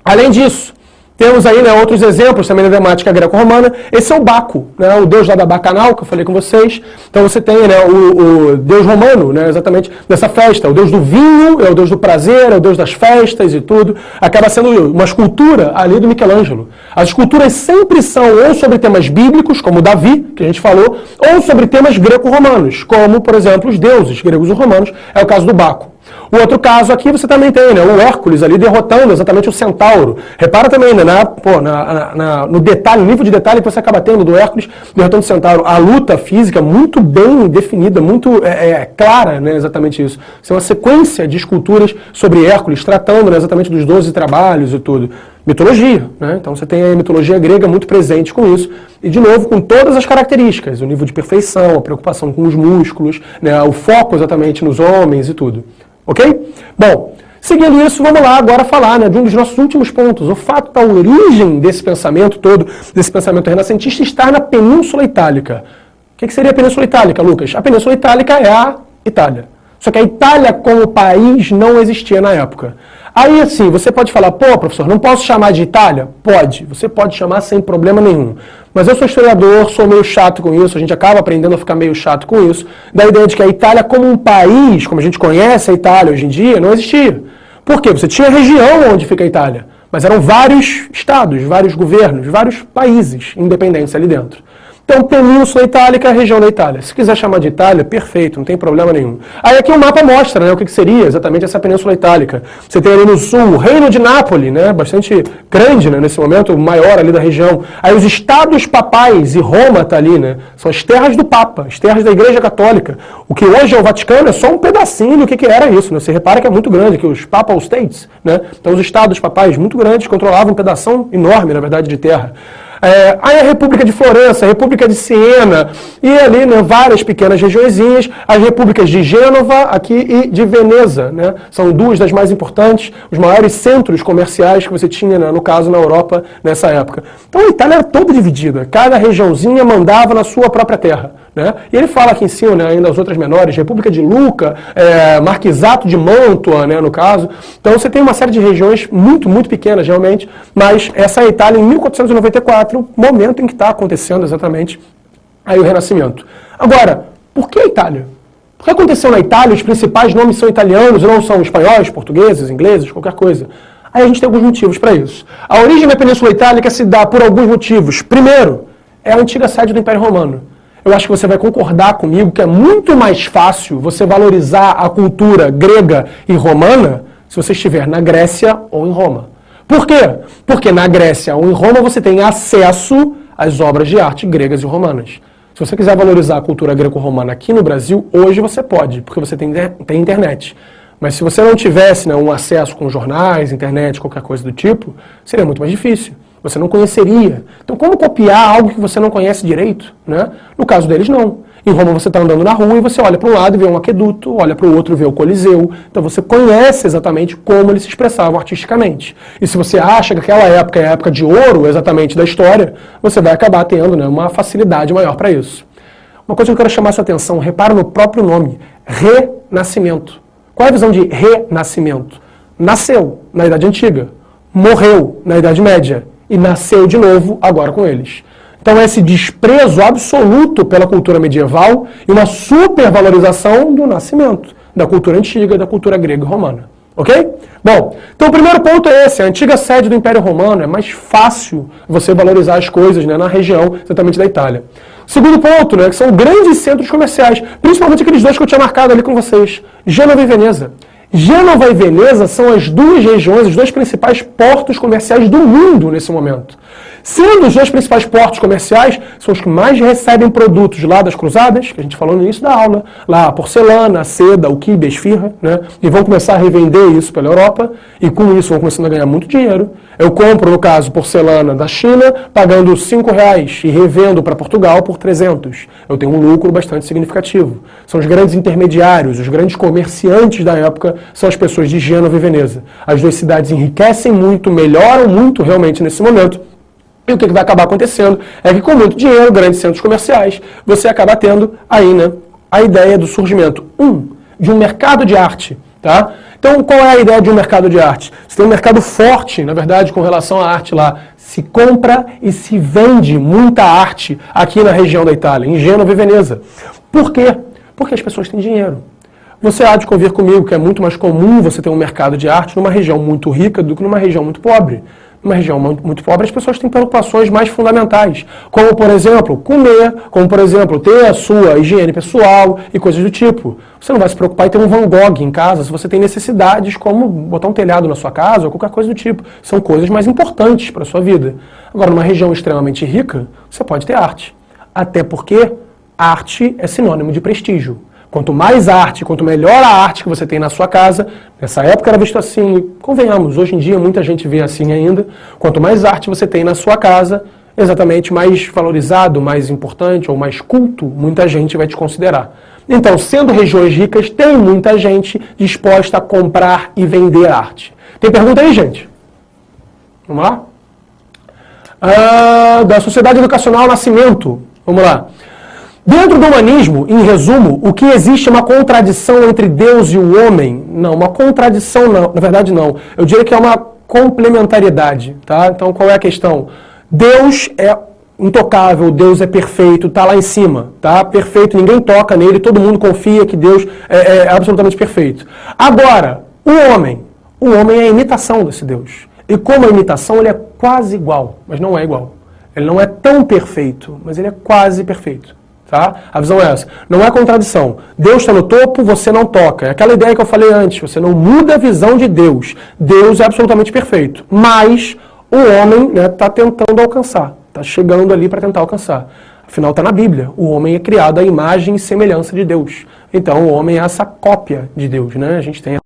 além disso, temos aí, né, outros exemplos também da temática greco-romana. Esse é o Baco, né, o deus lá da Bacanal, que eu falei com vocês. Então você tem, né, o deus romano, né, exatamente dessa festa. O deus do vinho, é o deus do prazer, é o deus das festas e tudo. Acaba sendo uma escultura ali do Michelangelo. As esculturas sempre são ou sobre temas bíblicos, como Davi, que a gente falou, ou sobre temas greco-romanos, como, por exemplo, os deuses gregos e romanos. É o caso do Baco. O outro caso aqui você também tem, né, o Hércules ali derrotando exatamente o centauro. Repara também, né, no detalhe, no nível de detalhe que você acaba tendo do Hércules derrotando o centauro. A luta física muito bem definida, muito clara, né, exatamente isso. Isso é uma sequência de esculturas sobre Hércules, tratando, né, exatamente dos 12 trabalhos e tudo. Mitologia, né? Então você tem a mitologia grega muito presente com isso, e de novo com todas as características, o nível de perfeição, a preocupação com os músculos, né, o foco exatamente nos homens e tudo. Ok? Bom, seguindo isso, vamos lá agora falar, né, de um dos nossos últimos pontos, o fato da origem desse pensamento todo, desse pensamento renascentista, estar na Península Itálica. O que seria a Península Itálica, Lucas? A Península Itálica é a Itália. Só que a Itália como país não existia na época. Aí, assim, você pode falar, pô, professor, não posso chamar de Itália? Pode, você pode chamar sem problema nenhum. Mas eu sou historiador, sou meio chato com isso, a gente acaba aprendendo a ficar meio chato com isso, da ideia de que a Itália como um país, como a gente conhece a Itália hoje em dia, não existia. Por quê? Você tinha a região onde fica a Itália, mas eram vários estados, vários governos, vários países independentes ali dentro. Então, Península Itálica é a região da Itália. Se quiser chamar de Itália, perfeito, não tem problema nenhum. Aí aqui o mapa mostra, né, o que seria exatamente essa Península Itálica. Você tem ali no sul o Reino de Nápoles, né, bastante grande, né, nesse momento, o maior ali da região. Aí os estados papais, e Roma está ali, né, são as terras do Papa, as terras da Igreja Católica. O que hoje é o Vaticano é só um pedacinho do que era isso, né? Você repara que é muito grande, que os Papal States, né, então os estados papais muito grandes controlavam um pedação enorme, na verdade, de terra. Aí a República de Florença, a República de Siena, e ali, né, várias pequenas regiõezinhas, as repúblicas de Gênova aqui e de Veneza, né, são duas das mais importantes, os maiores centros comerciais que você tinha, né, no caso, na Europa nessa época. Então a Itália era toda dividida, cada regiãozinha mandava na sua própria terra. Né? E ele fala aqui em cima, né, ainda as outras menores, República de Lucca, Marquisato de Mantua, né, no caso. Então você tem uma série de regiões muito, muito pequenas realmente, mas essa é a Itália em 1494, momento em que está acontecendo exatamente aí o Renascimento. Agora, por que a Itália? O que aconteceu na Itália? Os principais nomes são italianos, não são espanhóis, portugueses, ingleses, qualquer coisa. Aí a gente tem alguns motivos para isso. A origem da Península Itálica se dá por alguns motivos. Primeiro, é a antiga sede do Império Romano. Eu acho que você vai concordar comigo que é muito mais fácil você valorizar a cultura grega e romana se você estiver na Grécia ou em Roma. Por quê? Porque na Grécia ou em Roma você tem acesso às obras de arte gregas e romanas. Se você quiser valorizar a cultura greco-romana aqui no Brasil, hoje você pode, porque você tem internet. Mas se você não tivesse, né, um acesso com jornais, internet, qualquer coisa do tipo, seria muito mais difícil. Você não conheceria. Então, como copiar algo que você não conhece direito? Né? No caso deles, não. Em Roma, você está andando na rua e você olha para um lado e vê um aqueduto, olha para o outro e vê o Coliseu. Então, você conhece exatamente como eles se expressavam artisticamente. E se você acha que aquela época é a época de ouro, exatamente, da história, você vai acabar tendo, né, uma facilidade maior para isso. Uma coisa que eu quero chamar a sua atenção, repara no próprio nome, Renascimento. Qual é a visão de renascimento? Nasceu na Idade Antiga, morreu na Idade Média e nasceu de novo agora com eles. Então esse desprezo absoluto pela cultura medieval e uma supervalorização do nascimento, da cultura antiga, da cultura grega e romana. Ok? Bom, então o primeiro ponto é esse, a antiga sede do Império Romano, é mais fácil você valorizar as coisas, né, na região exatamente da Itália. Segundo ponto, né, que são grandes centros comerciais, principalmente aqueles dois que eu tinha marcado ali com vocês, Gênova e Veneza. Gênova e Veneza são as duas regiões, os dois principais portos comerciais do mundo nesse momento. Sendo os dois principais portos comerciais, são os que mais recebem produtos lá das cruzadas, que a gente falou no início da aula, lá a porcelana, a seda, o quibe, a esfirra, né? E vão começar a revender isso pela Europa, e com isso vão começando a ganhar muito dinheiro. Eu compro, no caso, porcelana da China, pagando R$5 e revendo para Portugal por 300. Eu tenho um lucro bastante significativo. São os grandes intermediários, os grandes comerciantes da época, são as pessoas de Gênova e Veneza. As duas cidades enriquecem muito, melhoram muito realmente nesse momento. E o que vai acabar acontecendo é que com muito dinheiro, grandes centros comerciais, você acaba tendo aí, né, a ideia do surgimento, de um mercado de arte. Tá? Então, qual é a ideia de um mercado de arte? Você tem um mercado forte, na verdade, com relação à arte lá. Se compra e se vende muita arte aqui na região da Itália, em Gênova e Veneza. Por quê? Porque as pessoas têm dinheiro. Você há de convir comigo que é muito mais comum você ter um mercado de arte numa região muito rica do que numa região muito pobre. Numa região muito pobre, as pessoas têm preocupações mais fundamentais, como, por exemplo, comer, como, por exemplo, ter a sua higiene pessoal e coisas do tipo. Você não vai se preocupar em ter um Van Gogh em casa se você tem necessidades como botar um telhado na sua casa ou qualquer coisa do tipo. São coisas mais importantes para a sua vida. Agora, numa região extremamente rica, você pode ter arte. Até porque arte é sinônimo de prestígio. Quanto mais arte, quanto melhor a arte que você tem na sua casa, nessa época era visto assim, convenhamos, hoje em dia muita gente vê assim ainda, quanto mais arte você tem na sua casa, exatamente mais valorizado, mais importante ou mais culto, muita gente vai te considerar. Então, sendo regiões ricas, tem muita gente disposta a comprar e vender arte. Tem pergunta aí, gente? Vamos lá? Da Sociedade Educacional Nascimento. Vamos lá. Dentro do humanismo, em resumo, o que existe é uma contradição entre Deus e o homem? Não, uma contradição não, na verdade não. Eu diria que é uma complementariedade, tá? Então qual é a questão? Deus é intocável, Deus é perfeito, tá lá em cima, tá? Perfeito, ninguém toca nele, todo mundo confia que Deus é absolutamente perfeito. Agora, o homem é a imitação desse Deus. E como a imitação, ele é quase igual, mas não é igual. Ele não é tão perfeito, mas ele é quase perfeito. Tá? A visão é essa. Não é contradição. Deus está no topo, você não toca. É aquela ideia que eu falei antes. Você não muda a visão de Deus. Deus é absolutamente perfeito. Mas o homem está tentando alcançar. Está chegando ali para tentar alcançar. Afinal, está na Bíblia. O homem é criado à imagem e semelhança de Deus. Então, o homem é essa cópia de Deus. Né? A gente tem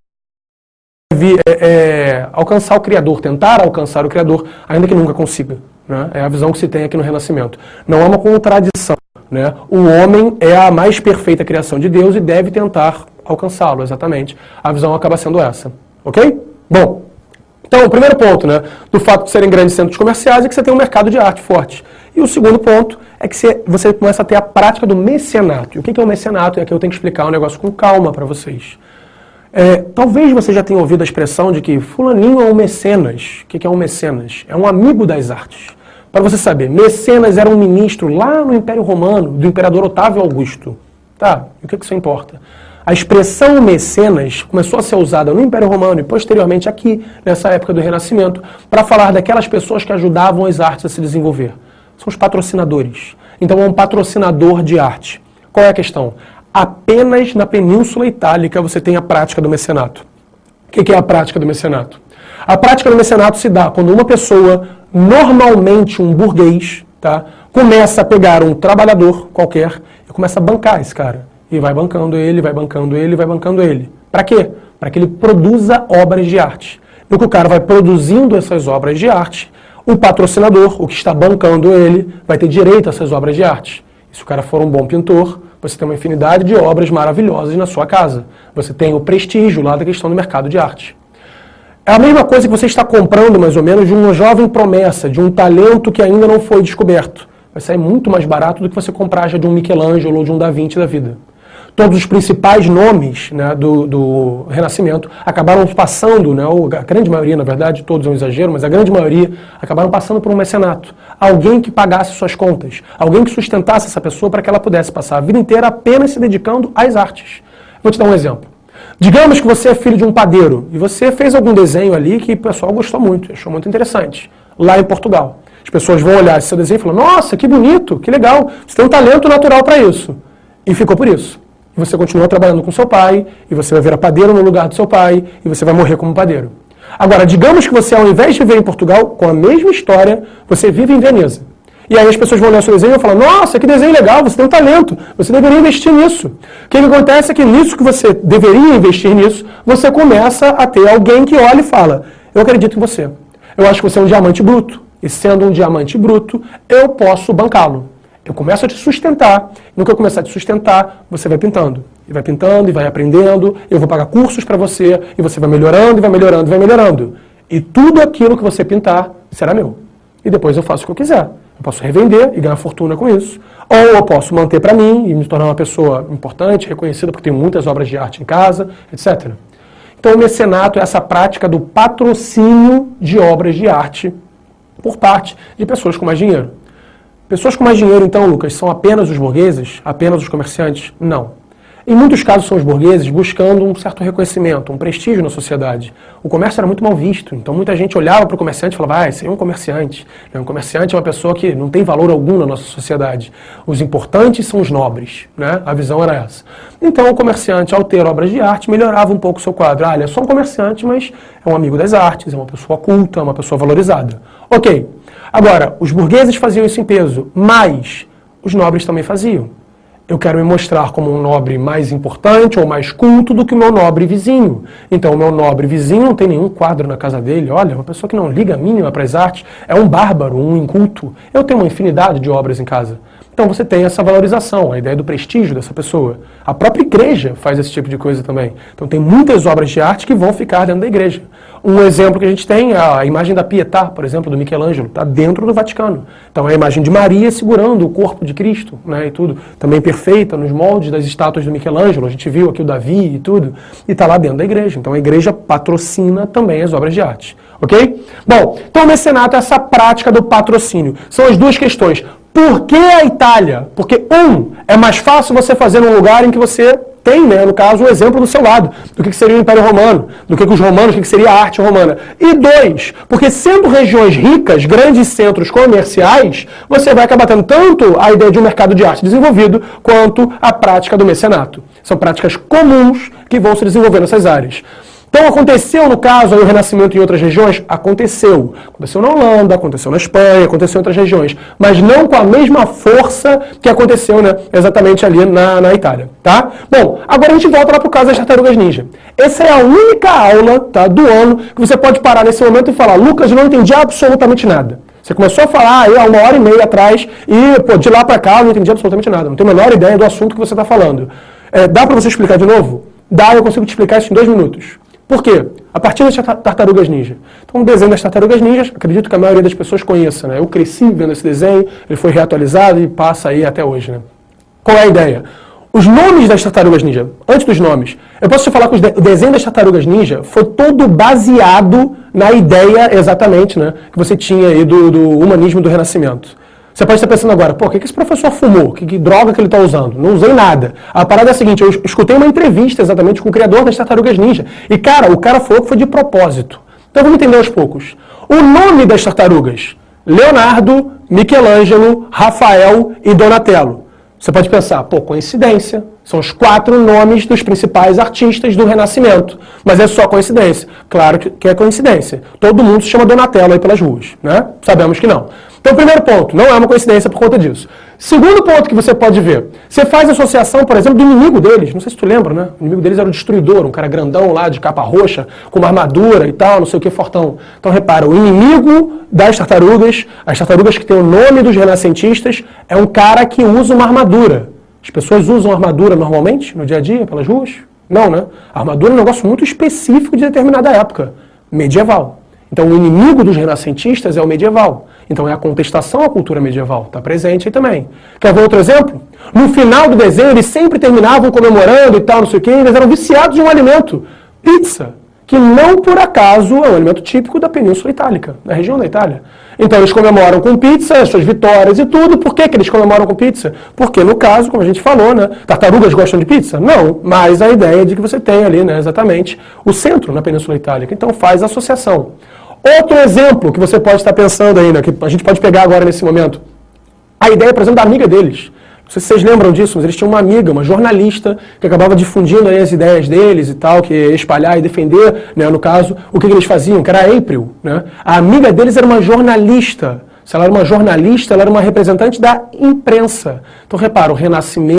alcançar o Criador, tentar alcançar o Criador, ainda que nunca consiga. né? É a visão que se tem aqui no Renascimento. Não é uma contradição, né? O homem é a mais perfeita criação de Deus e deve tentar alcançá-lo, exatamente. A visão acaba sendo essa, ok? Bom, então o primeiro ponto, né, do fato de serem grandes centros comerciais é que você tem um mercado de arte forte. E o segundo ponto é que você começa a ter a prática do mecenato. E o que é o mecenato? E aqui eu tenho que explicar um negócio com calma para vocês. Talvez você já tenha ouvido a expressão de que fulaninho é um mecenas. O que é um mecenas? É um amigo das artes. Para você saber, Mecenas era um ministro lá no Império Romano, do imperador Otávio Augusto. Tá, e o que isso importa? A expressão mecenas começou a ser usada no Império Romano e posteriormente aqui, nessa época do Renascimento, para falar daquelas pessoas que ajudavam as artes a se desenvolver. São os patrocinadores. Então é um patrocinador de arte. Qual é a questão? Apenas na Península Itálica você tem a prática do mecenato. O que é a prática do mecenato? A prática do mecenato se dá quando uma pessoa, normalmente um burguês, tá, começa a pegar um trabalhador qualquer e começa a bancar esse cara. E vai bancando ele, vai bancando ele, vai bancando ele. Para quê? Para que ele produza obras de arte. No que o cara vai produzindo essas obras de arte, o patrocinador, o que está bancando ele, vai ter direito a essas obras de arte. E se o cara for um bom pintor, você tem uma infinidade de obras maravilhosas na sua casa. Você tem o prestígio lá da questão do mercado de arte. É a mesma coisa que você está comprando, mais ou menos, de uma jovem promessa, de um talento que ainda não foi descoberto. Vai sair muito mais barato do que você comprar já de um Michelangelo ou de um Da Vinci da vida. Todos os principais nomes, né, do Renascimento acabaram passando, né, a grande maioria, na verdade, todos é um exagero, mas a grande maioria acabaram passando por um mecenato. Alguém que pagasse suas contas, alguém que sustentasse essa pessoa para que ela pudesse passar a vida inteira apenas se dedicando às artes. Vou te dar um exemplo. Digamos que você é filho de um padeiro e você fez algum desenho ali que o pessoal gostou muito, achou muito interessante, lá em Portugal. As pessoas vão olhar esse seu desenho e falam, nossa, que bonito, que legal, você tem um talento natural para isso. E ficou por isso. E você continua trabalhando com seu pai, e você vai virar padeiro no lugar do seu pai, e você vai morrer como padeiro. Agora, digamos que você, ao invés de viver em Portugal, com a mesma história, você vive em Veneza. E aí as pessoas vão olhar o seu desenho e vão falar, nossa, que desenho legal, você tem um talento, você deveria investir nisso. O que acontece é que nisso que você deveria investir nisso, você começa a ter alguém que olha e fala, eu acredito em você. Eu acho que você é um diamante bruto, e sendo um diamante bruto, eu posso bancá-lo. Eu começo a te sustentar. No que eu começar a te sustentar, você vai pintando. E vai pintando, e vai aprendendo. Eu vou pagar cursos para você, e você vai melhorando, e vai melhorando, e vai melhorando. E tudo aquilo que você pintar será meu. E depois eu faço o que eu quiser. Eu posso revender e ganhar fortuna com isso. Ou eu posso manter para mim e me tornar uma pessoa importante, reconhecida, porque tenho muitas obras de arte em casa, etc. Então o mecenato é essa prática do patrocínio de obras de arte por parte de pessoas com mais dinheiro. Pessoas com mais dinheiro, então, Lucas, são apenas os burgueses? Apenas os comerciantes? Não. Em muitos casos são os burgueses buscando um certo reconhecimento, um prestígio na sociedade. O comércio era muito mal visto, então muita gente olhava para o comerciante e falava, esse é um comerciante. Um comerciante é uma pessoa que não tem valor algum na nossa sociedade. Os importantes são os nobres, né? A visão era essa. Então o comerciante, ao ter obras de arte, melhorava um pouco o seu quadro. Ele é só um comerciante, mas é um amigo das artes, é uma pessoa culta, é uma pessoa valorizada. Ok. Agora, os burgueses faziam isso em peso, mas os nobres também faziam. Eu quero me mostrar como um nobre mais importante ou mais culto do que o meu nobre vizinho. Então, o meu nobre vizinho não tem nenhum quadro na casa dele. Olha, uma pessoa que não liga a mínima para as artes, é um bárbaro, um inculto. Eu tenho uma infinidade de obras em casa. Então você tem essa valorização, a ideia do prestígio dessa pessoa. A própria igreja faz esse tipo de coisa também. Então tem muitas obras de arte que vão ficar dentro da igreja. Um exemplo que a gente tem é a imagem da Pietà, por exemplo, do Michelangelo, está dentro do Vaticano. Então é a imagem de Maria segurando o corpo de Cristo, né, e tudo, também perfeita nos moldes das estátuas do Michelangelo. A gente viu aqui o Davi e tudo, e está lá dentro da igreja. Então a igreja patrocina também as obras de arte. Ok? Bom, então o mecenato é essa prática do patrocínio. São as duas questões. Por que a Itália? Porque, é mais fácil você fazer num lugar em que você tem, né, no caso, o exemplo do seu lado, do que seria o Império Romano, do que os romanos, do que seria a arte romana. E dois, porque sendo regiões ricas, grandes centros comerciais, você vai acabar tendo tanto a ideia de um mercado de arte desenvolvido, quanto a prática do mecenato. São práticas comuns que vão se desenvolver nessas áreas. Então aconteceu, no caso, aí, o Renascimento em outras regiões? Aconteceu. Aconteceu na Holanda, aconteceu na Espanha, aconteceu em outras regiões. Mas não com a mesma força que aconteceu, né, exatamente ali na Itália. Tá? Bom, agora a gente volta lá para o caso das Tartarugas Ninja. Essa é a única aula, tá, do ano que você pode parar nesse momento e falar, Lucas, eu não entendi absolutamente nada. Você começou a falar aí há 1h30 atrás e, pô, de lá para cá eu não entendi absolutamente nada. Não tenho a menor ideia do assunto que você está falando. Dá para você explicar de novo? Dá, eu consigo te explicar isso em 2 minutos. Por quê? A partir das Tartarugas Ninja. Então, o desenho das Tartarugas Ninjas, acredito que a maioria das pessoas conheça, né? Eu cresci vendo esse desenho, ele foi reatualizado e passa aí até hoje, né? Qual é a ideia? Os nomes das Tartarugas Ninja, antes dos nomes, eu posso te falar que o desenho das Tartarugas Ninja foi todo baseado na ideia, exatamente, né, que você tinha aí do humanismo do Renascimento. Você pode estar pensando agora, pô, o que esse professor fumou? Que droga que ele está usando? Não usei nada. A parada é a seguinte, eu escutei uma entrevista exatamente com o criador das Tartarugas Ninja. E, cara, o cara falou que foi de propósito. Então vamos entender aos poucos. O nome das tartarugas, Leonardo, Michelangelo, Rafael e Donatello. Você pode pensar, pô, coincidência. São os 4 nomes dos principais artistas do Renascimento. Mas é só coincidência. Claro que é coincidência. Todo mundo se chama Donatello aí pelas ruas, né? Sabemos que não. Então, primeiro ponto, não é uma coincidência por conta disso. Segundo ponto que você pode ver, você faz associação, por exemplo, do inimigo deles. Não sei se tu lembra, né? O inimigo deles era o Destruidor, um cara grandão lá, de capa roxa, com uma armadura e tal, não sei o que, fortão. Então, repara, o inimigo das tartarugas, as tartarugas que têm o nome dos renascentistas, é um cara que usa uma armadura. As pessoas usam armadura normalmente, no dia a dia, pelas ruas? Não, né? A armadura é um negócio muito específico de determinada época, medieval. Então, o inimigo dos renascentistas é o medieval. Então, é a contestação à cultura medieval. Está presente aí também. Quer ver outro exemplo? No final do desenho, eles sempre terminavam comemorando e tal, não sei o quê, eles eram viciados em um alimento, pizza, que não por acaso é um alimento típico da Península Itálica, da região da Itália. Então, eles comemoram com pizza, as suas vitórias e tudo. Por que eles comemoram com pizza? Porque, no caso, como a gente falou, né, tartarugas gostam de pizza? Não, mas a ideia é de que você tem ali, né, exatamente, o centro na Península Itálica. Então, faz associação. Outro exemplo que você pode estar pensando ainda, que a gente pode pegar agora nesse momento, a ideia, por exemplo, da amiga deles. Não sei se vocês lembram disso, mas eles tinham uma amiga, uma jornalista, que acabava difundindo aí as ideias deles e tal, que ia espalhar e defender, né, no caso, o que eles faziam, que era a April. Né? A amiga deles era uma jornalista. Se ela era uma jornalista, ela era uma representante da imprensa. Então, repara, o Renascimento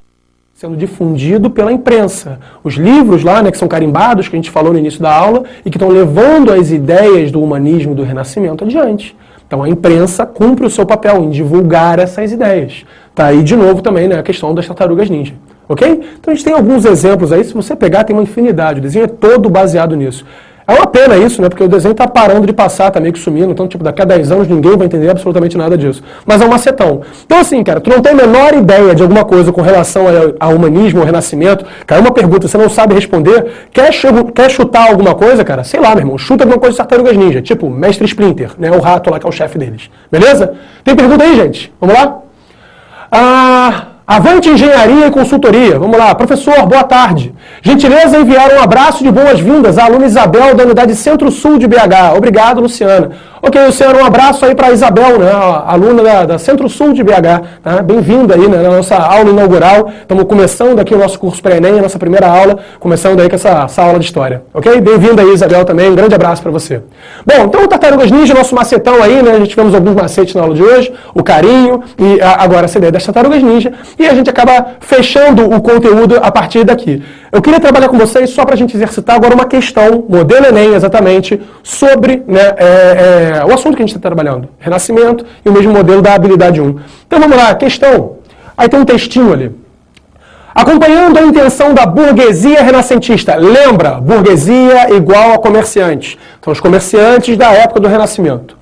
sendo difundido pela imprensa. Os livros lá, né, que são carimbados, que a gente falou no início da aula, e que estão levando as ideias do humanismo, do Renascimento adiante. Então a imprensa cumpre o seu papel em divulgar essas ideias. Tá aí de novo também, né, a questão das tartarugas ninja. Ok? Então a gente tem alguns exemplos aí, se você pegar tem uma infinidade, o desenho é todo baseado nisso. É uma pena isso, né? Porque o desenho está parando de passar, tá meio que sumindo. Então, tipo, daqui a 10 anos ninguém vai entender absolutamente nada disso. Mas é um macetão. Então, assim, cara, tu não tem a menor ideia de alguma coisa com relação ao humanismo, ao renascimento. Caiu uma pergunta, você não sabe responder. Quer chutar alguma coisa, cara? Sei lá, meu irmão. Chuta alguma coisa de Tartarugas Ninja. Tipo, Mestre Splinter, né? O rato lá que é o chefe deles. Beleza? Tem pergunta aí, gente? Vamos lá? Avante Engenharia e Consultoria. Vamos lá. Professor, boa tarde. Gentileza enviar um abraço de boas-vindas à aluna Isabel da unidade Centro-Sul de BH. Obrigado, Luciana. Ok, Luciana, um abraço aí para a Isabel, né, a aluna da Centro-Sul de BH. Tá? Bem-vinda aí, né, na nossa aula inaugural. Estamos começando aqui o nosso curso pré-ENEM, a nossa primeira aula, começando aí com essa aula de história. Ok? Bem-vinda aí, Isabel, também. Um grande abraço para você. Bom, então o Tartarugas Ninja, nosso macetão aí, né? A gente tivemos alguns macetes na aula de hoje, o carinho e agora essa ideia das Tartarugas Ninja. E a gente acaba fechando o conteúdo a partir daqui. Eu queria trabalhar com vocês só para a gente exercitar agora uma questão, modelo Enem exatamente, sobre, né, o assunto que a gente está trabalhando, Renascimento e o mesmo modelo da habilidade 1. Então vamos lá, questão. Aí tem um textinho ali. Acompanhando a intenção da burguesia renascentista. Lembra, burguesia igual a comerciante. Então os comerciantes da época do Renascimento.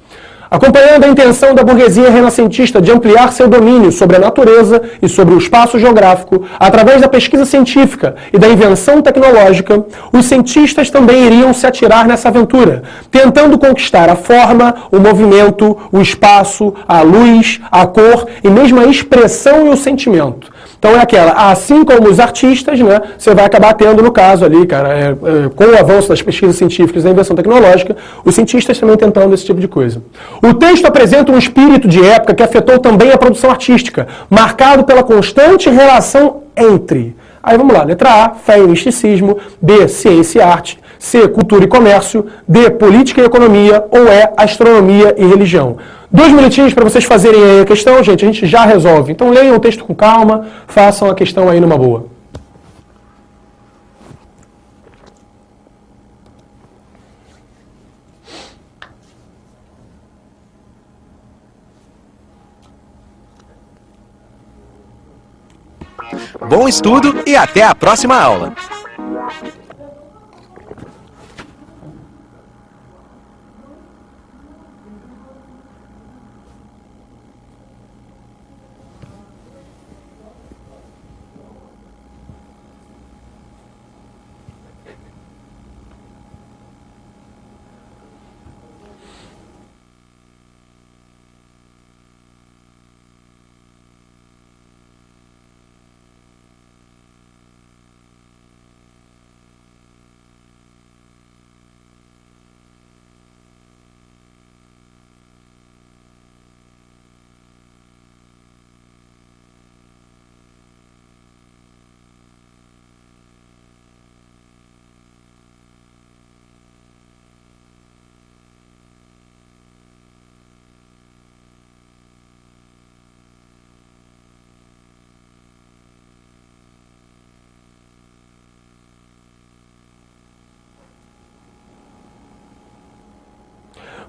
Acompanhando a intenção da burguesia renascentista de ampliar seu domínio sobre a natureza e sobre o espaço geográfico, através da pesquisa científica e da invenção tecnológica, os cientistas também iriam se atirar nessa aventura, tentando conquistar a forma, o movimento, o espaço, a luz, a cor e mesmo a expressão e o sentimento. Então é aquela, assim como os artistas, né, você vai acabar tendo no caso ali, cara, com o avanço das pesquisas científicas e da invenção tecnológica, os cientistas também tentando esse tipo de coisa. O texto apresenta um espírito de época que afetou também a produção artística, marcado pela constante relação entre... Aí vamos lá, letra A, fé e misticismo, B, ciência e arte, C, cultura e comércio, D, política e economia, ou E, astronomia e religião. 2 minutinhos para vocês fazerem aí a questão, gente, a gente já resolve. Então leiam o texto com calma, façam a questão aí numa boa. Bom estudo e até a próxima aula!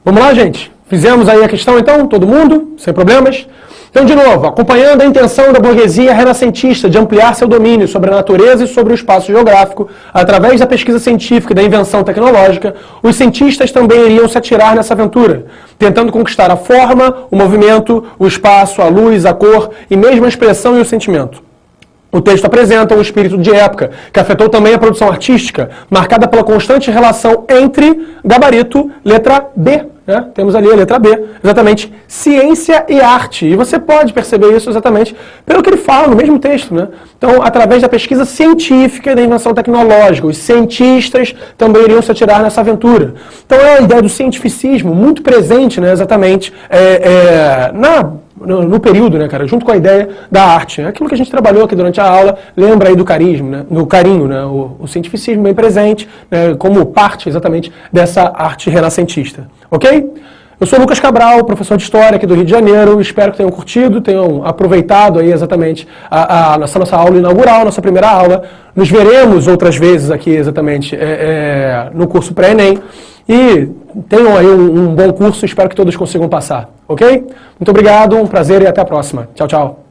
Vamos lá, gente? Fizemos aí a questão, então? Todo mundo? Sem problemas? Então, de novo, acompanhando a intenção da burguesia renascentista de ampliar seu domínio sobre a natureza e sobre o espaço geográfico, através da pesquisa científica e da invenção tecnológica, os cientistas também iriam se atirar nessa aventura, tentando conquistar a forma, o movimento, o espaço, a luz, a cor e mesmo a expressão e o sentimento. O texto apresenta um espírito de época, que afetou também a produção artística, marcada pela constante relação entre gabarito, letra B, né? Temos ali a letra B, exatamente, ciência e arte. E você pode perceber isso exatamente pelo que ele fala no mesmo texto, né? Então, através da pesquisa científica e da invenção tecnológica, os cientistas também iriam se atirar nessa aventura. Então, é a ideia do cientificismo muito presente, né, exatamente, no período, né, cara, junto com a ideia da arte. Aquilo que a gente trabalhou aqui durante a aula, lembra aí do carisma, né, do carinho, né, o cientificismo bem presente, né, como parte exatamente dessa arte renascentista. Ok? Eu sou o Lucas Cabral, professor de História aqui do Rio de Janeiro, espero que tenham curtido, tenham aproveitado aí exatamente essa nossa aula inaugural, nossa primeira aula. Nos veremos outras vezes aqui exatamente no curso pré-ENEM. E tenham aí um bom curso, espero que todos consigam passar, ok? Muito obrigado, um prazer e até a próxima. Tchau, tchau.